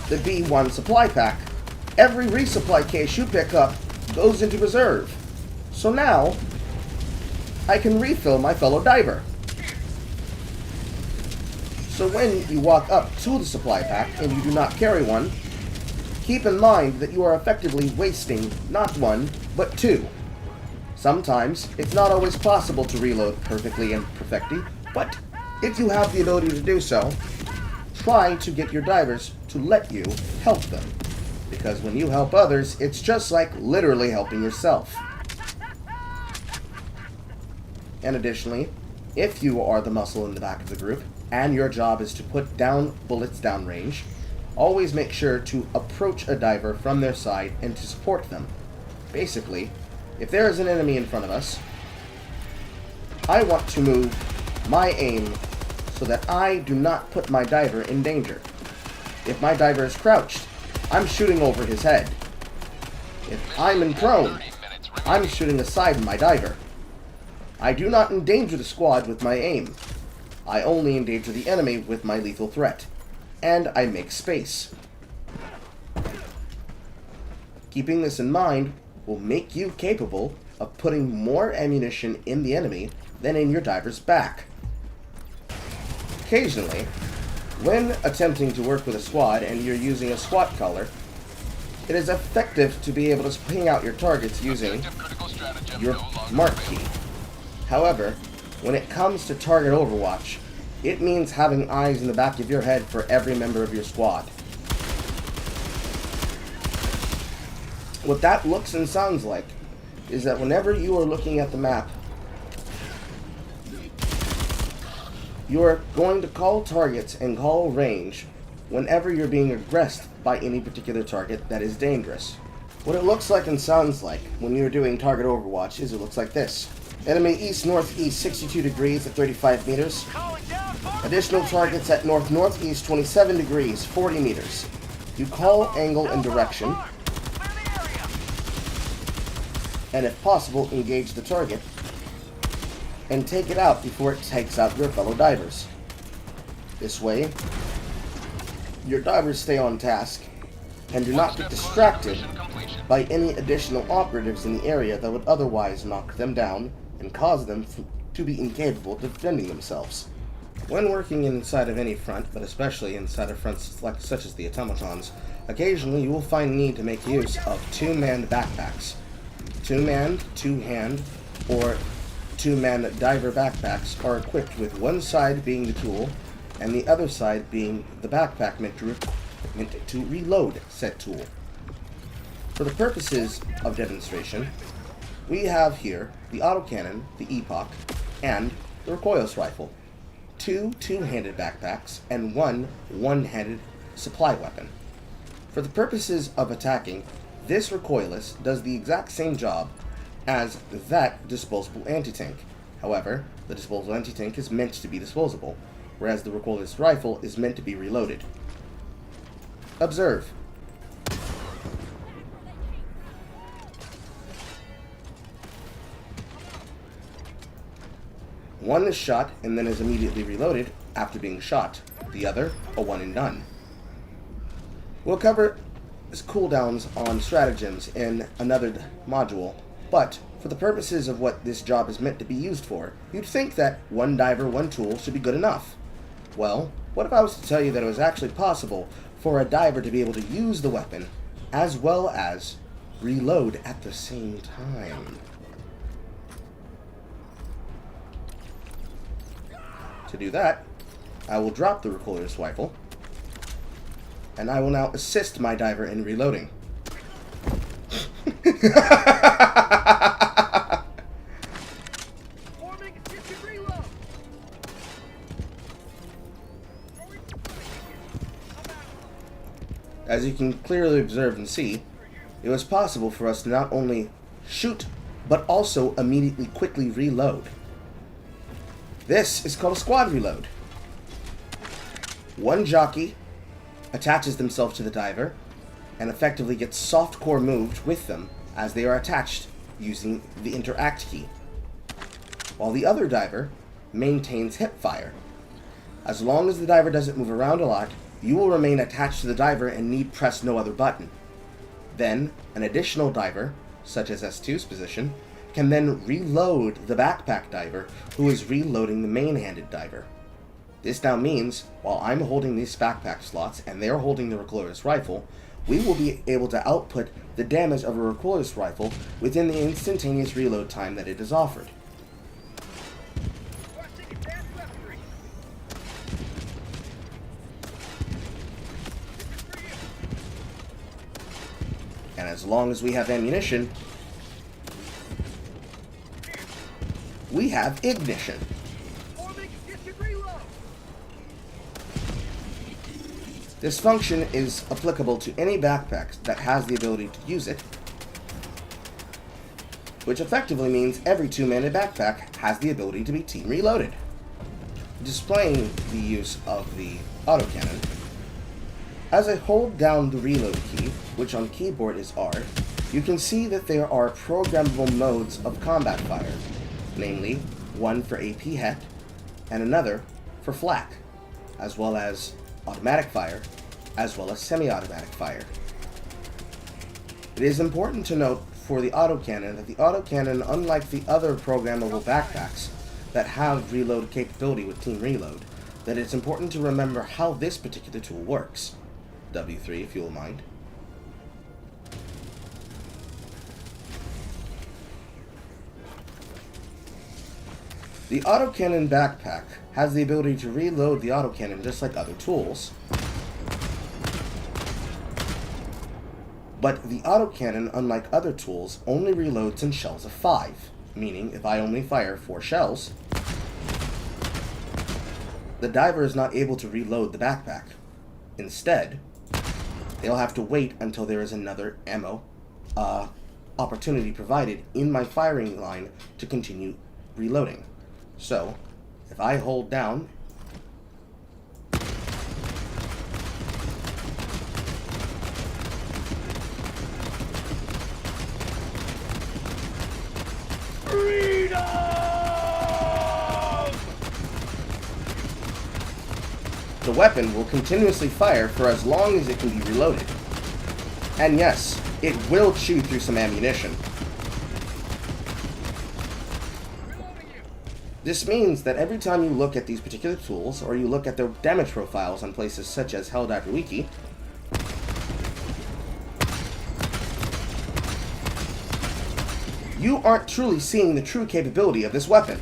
the B1 supply pack, every resupply case you pick up goes into reserve. So now, I can refill my fellow diver. So when you walk up to the supply pack and you do not carry one, keep in mind that you are effectively wasting not 1, but 2. Sometimes, it's not always possible to reload perfectly and perfectly, but if you have the ability to do so, try to get your divers to let you help them. Because when you help others, it's just like literally helping yourself. And additionally, if you are the muscle in the back of the group, and your job is to put down bullets downrange, always make sure to approach a diver from their side and to support them. Basically, if there is an enemy in front of us, I want to move my aim so that I do not put my diver in danger. If my diver is crouched, I'm shooting over his head. If I'm in prone, I'm shooting aside my diver. I do not endanger the squad with my aim. I only endanger the enemy with my lethal threat. And I make space. Keeping this in mind will make you capable of putting more ammunition in the enemy than in your diver's back. Occasionally, when attempting to work with a squad and you're using a SWAT color, it is effective to be able to ping out your targets using your mark key. However, when it comes to target overwatch, it means having eyes in the back of your head for every member of your squad. What that looks and sounds like is that whenever you are looking at the map, you are going to call targets and call range whenever you're being aggressed by any particular target that is dangerous. What it looks like and sounds like when you're doing target overwatch is it looks like this. Enemy east-northeast 62 degrees at 35 meters. Additional targets at north-northeast 27 degrees 40 meters. You call angle and direction, and if possible, engage the target, and take it out before it takes out your fellow divers. This way, your divers stay on task, and do not get distracted by any additional operatives in the area that would otherwise knock them down and cause them to be incapable of defending themselves. When working inside of any front, but especially inside of fronts such as the Automatons, occasionally you will find need to make use of two-man backpacks. Two-man, two-hand, or two-man diver backpacks are equipped with one side being the tool, and the other side being the backpack meant to reload said tool. For the purposes of demonstration, we have here the autocannon, the epoch, and the recoilless rifle. Two two-handed backpacks and one one-handed supply weapon. For the purposes of attacking, this recoilless does the exact same job as that disposable anti-tank. However, the disposable anti-tank is meant to be disposable, whereas the recoilless rifle is meant to be reloaded. Observe. One is shot and then is immediately reloaded after being shot. The other, a one and done. We'll cover cooldowns on stratagems in another module, but for the purposes of what this job is meant to be used for, you'd think that one diver, one tool should be good enough. Well, what if I was to tell you that it was actually possible for a diver to be able to use the weapon as well as reload at the same time? To do that, I will drop the recoilless rifle, and I will now assist my diver in reloading. As you can clearly observe and see, it was possible for us to not only shoot, but also immediately quickly reload. This is called a squad reload. One jockey attaches themselves to the diver and effectively gets soft core moved with them as they are attached using the interact key, while the other diver maintains hip fire. As long as the diver doesn't move around a lot, you will remain attached to the diver and need press no other button. Then, an additional diver, such as S2's position, can then reload the backpack diver who is reloading the main-handed diver. This now means, while I'm holding these backpack slots and they're holding the recoilless rifle, we will be able to output the damage of a recoilless rifle within the instantaneous reload time that it is offered. And as long as we have ammunition, we have ignition. This function is applicable to any backpack that has the ability to use it, which effectively means every 2-mana backpack has the ability to be team reloaded. Displaying the use of the autocannon, as I hold down the reload key, which on keyboard is R, you can see that there are programmable modes of combat fire, namely one for AP Het and another for flak, as well as automatic fire, as well as semi-automatic fire. It is important to note for the autocannon that the autocannon, unlike the other programmable backpacks that have reload capability with team reload, that it's important to remember how this particular tool works. W3 if you will mind. The autocannon backpack has the ability to reload the autocannon just like other tools. But the autocannon, unlike other tools, only reloads in shells of 5, meaning if I only fire 4 shells, the diver is not able to reload the backpack. Instead, they'll have to wait until there is another ammo opportunity provided in my firing line to continue reloading. So, if I hold down the weapon will continuously fire for as long as it can be reloaded. And yes, it will chew through some ammunition. This means that every time you look at these particular tools, or you look at their damage profiles on places such as Helldiver Wiki, you aren't truly seeing the true capability of this weapon.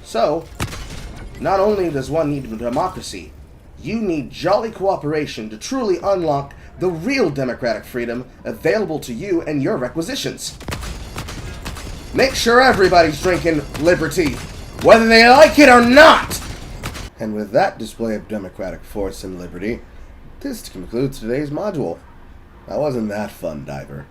So, not only does one need democracy, you need jolly cooperation to truly unlock the real democratic freedom available to you and your requisitions. Make sure everybody's drinking liberty, whether they like it or not! And with that display of democratic force and liberty, this concludes today's module. That wasn't that fun, Diver.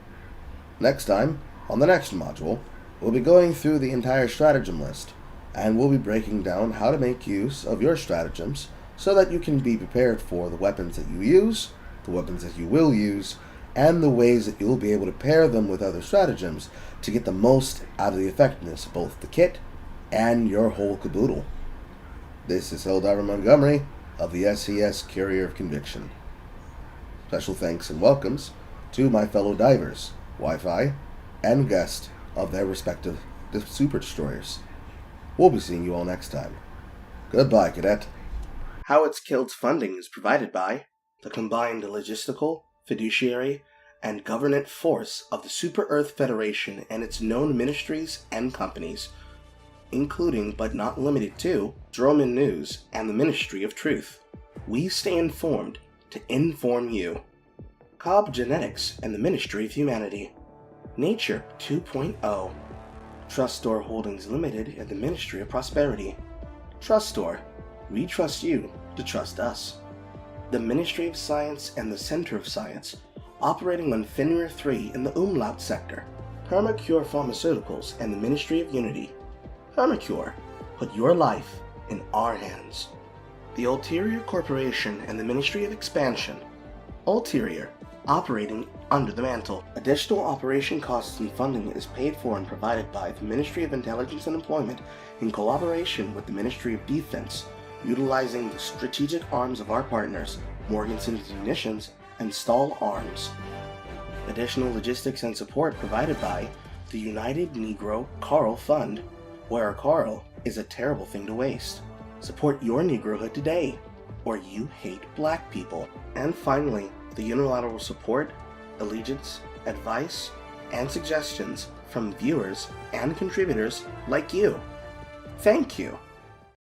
Next time, on the next module, we'll be going through the entire stratagem list, and we'll be breaking down how to make use of your stratagems so that you can be prepared for the weapons that you use, the weapons that you will use, and the ways that you'll be able to pair them with other stratagems to get the most out of the effectiveness of both the kit and your whole caboodle. This is Helldiver Montgomery of the SES Courier of Conviction. Special thanks and welcomes to my fellow divers, Wi-Fi, and guests of their respective super destroyers. We'll be seeing you all next time. Goodbye, Cadet. How It's Killed's funding is provided by the combined logistical, fiduciary, and governance force of the Super Earth Federation and its known ministries and companies, including but not limited to Droman News and the Ministry of Truth. We stay informed to inform you. Cobb Genetics and the Ministry of Humanity. Nature 2.0. Trust Store Holdings Limited and the Ministry of Prosperity. Trust Store. We trust you to trust us. The Ministry of Science and the Center of Science, operating on Fenrir 3 in the Umlaut sector. Permacure Pharmaceuticals and the Ministry of Unity. Permacure, put your life in our hands. The Ulterior Corporation and the Ministry of Expansion. Ulterior, operating under the mantle. Additional operation costs and funding is paid for and provided by the Ministry of Intelligence and Employment in collaboration with the Ministry of Defense, utilizing the strategic arms of our partners, Morganson's Munitions and Stahl Arms. Additional logistics and support provided by the United Negro Carl Fund, where a Carl is a terrible thing to waste. Support your Negrohood today, or you hate black people. And finally, the unilateral support, allegiance, advice, and suggestions from viewers and contributors like you. Thank you.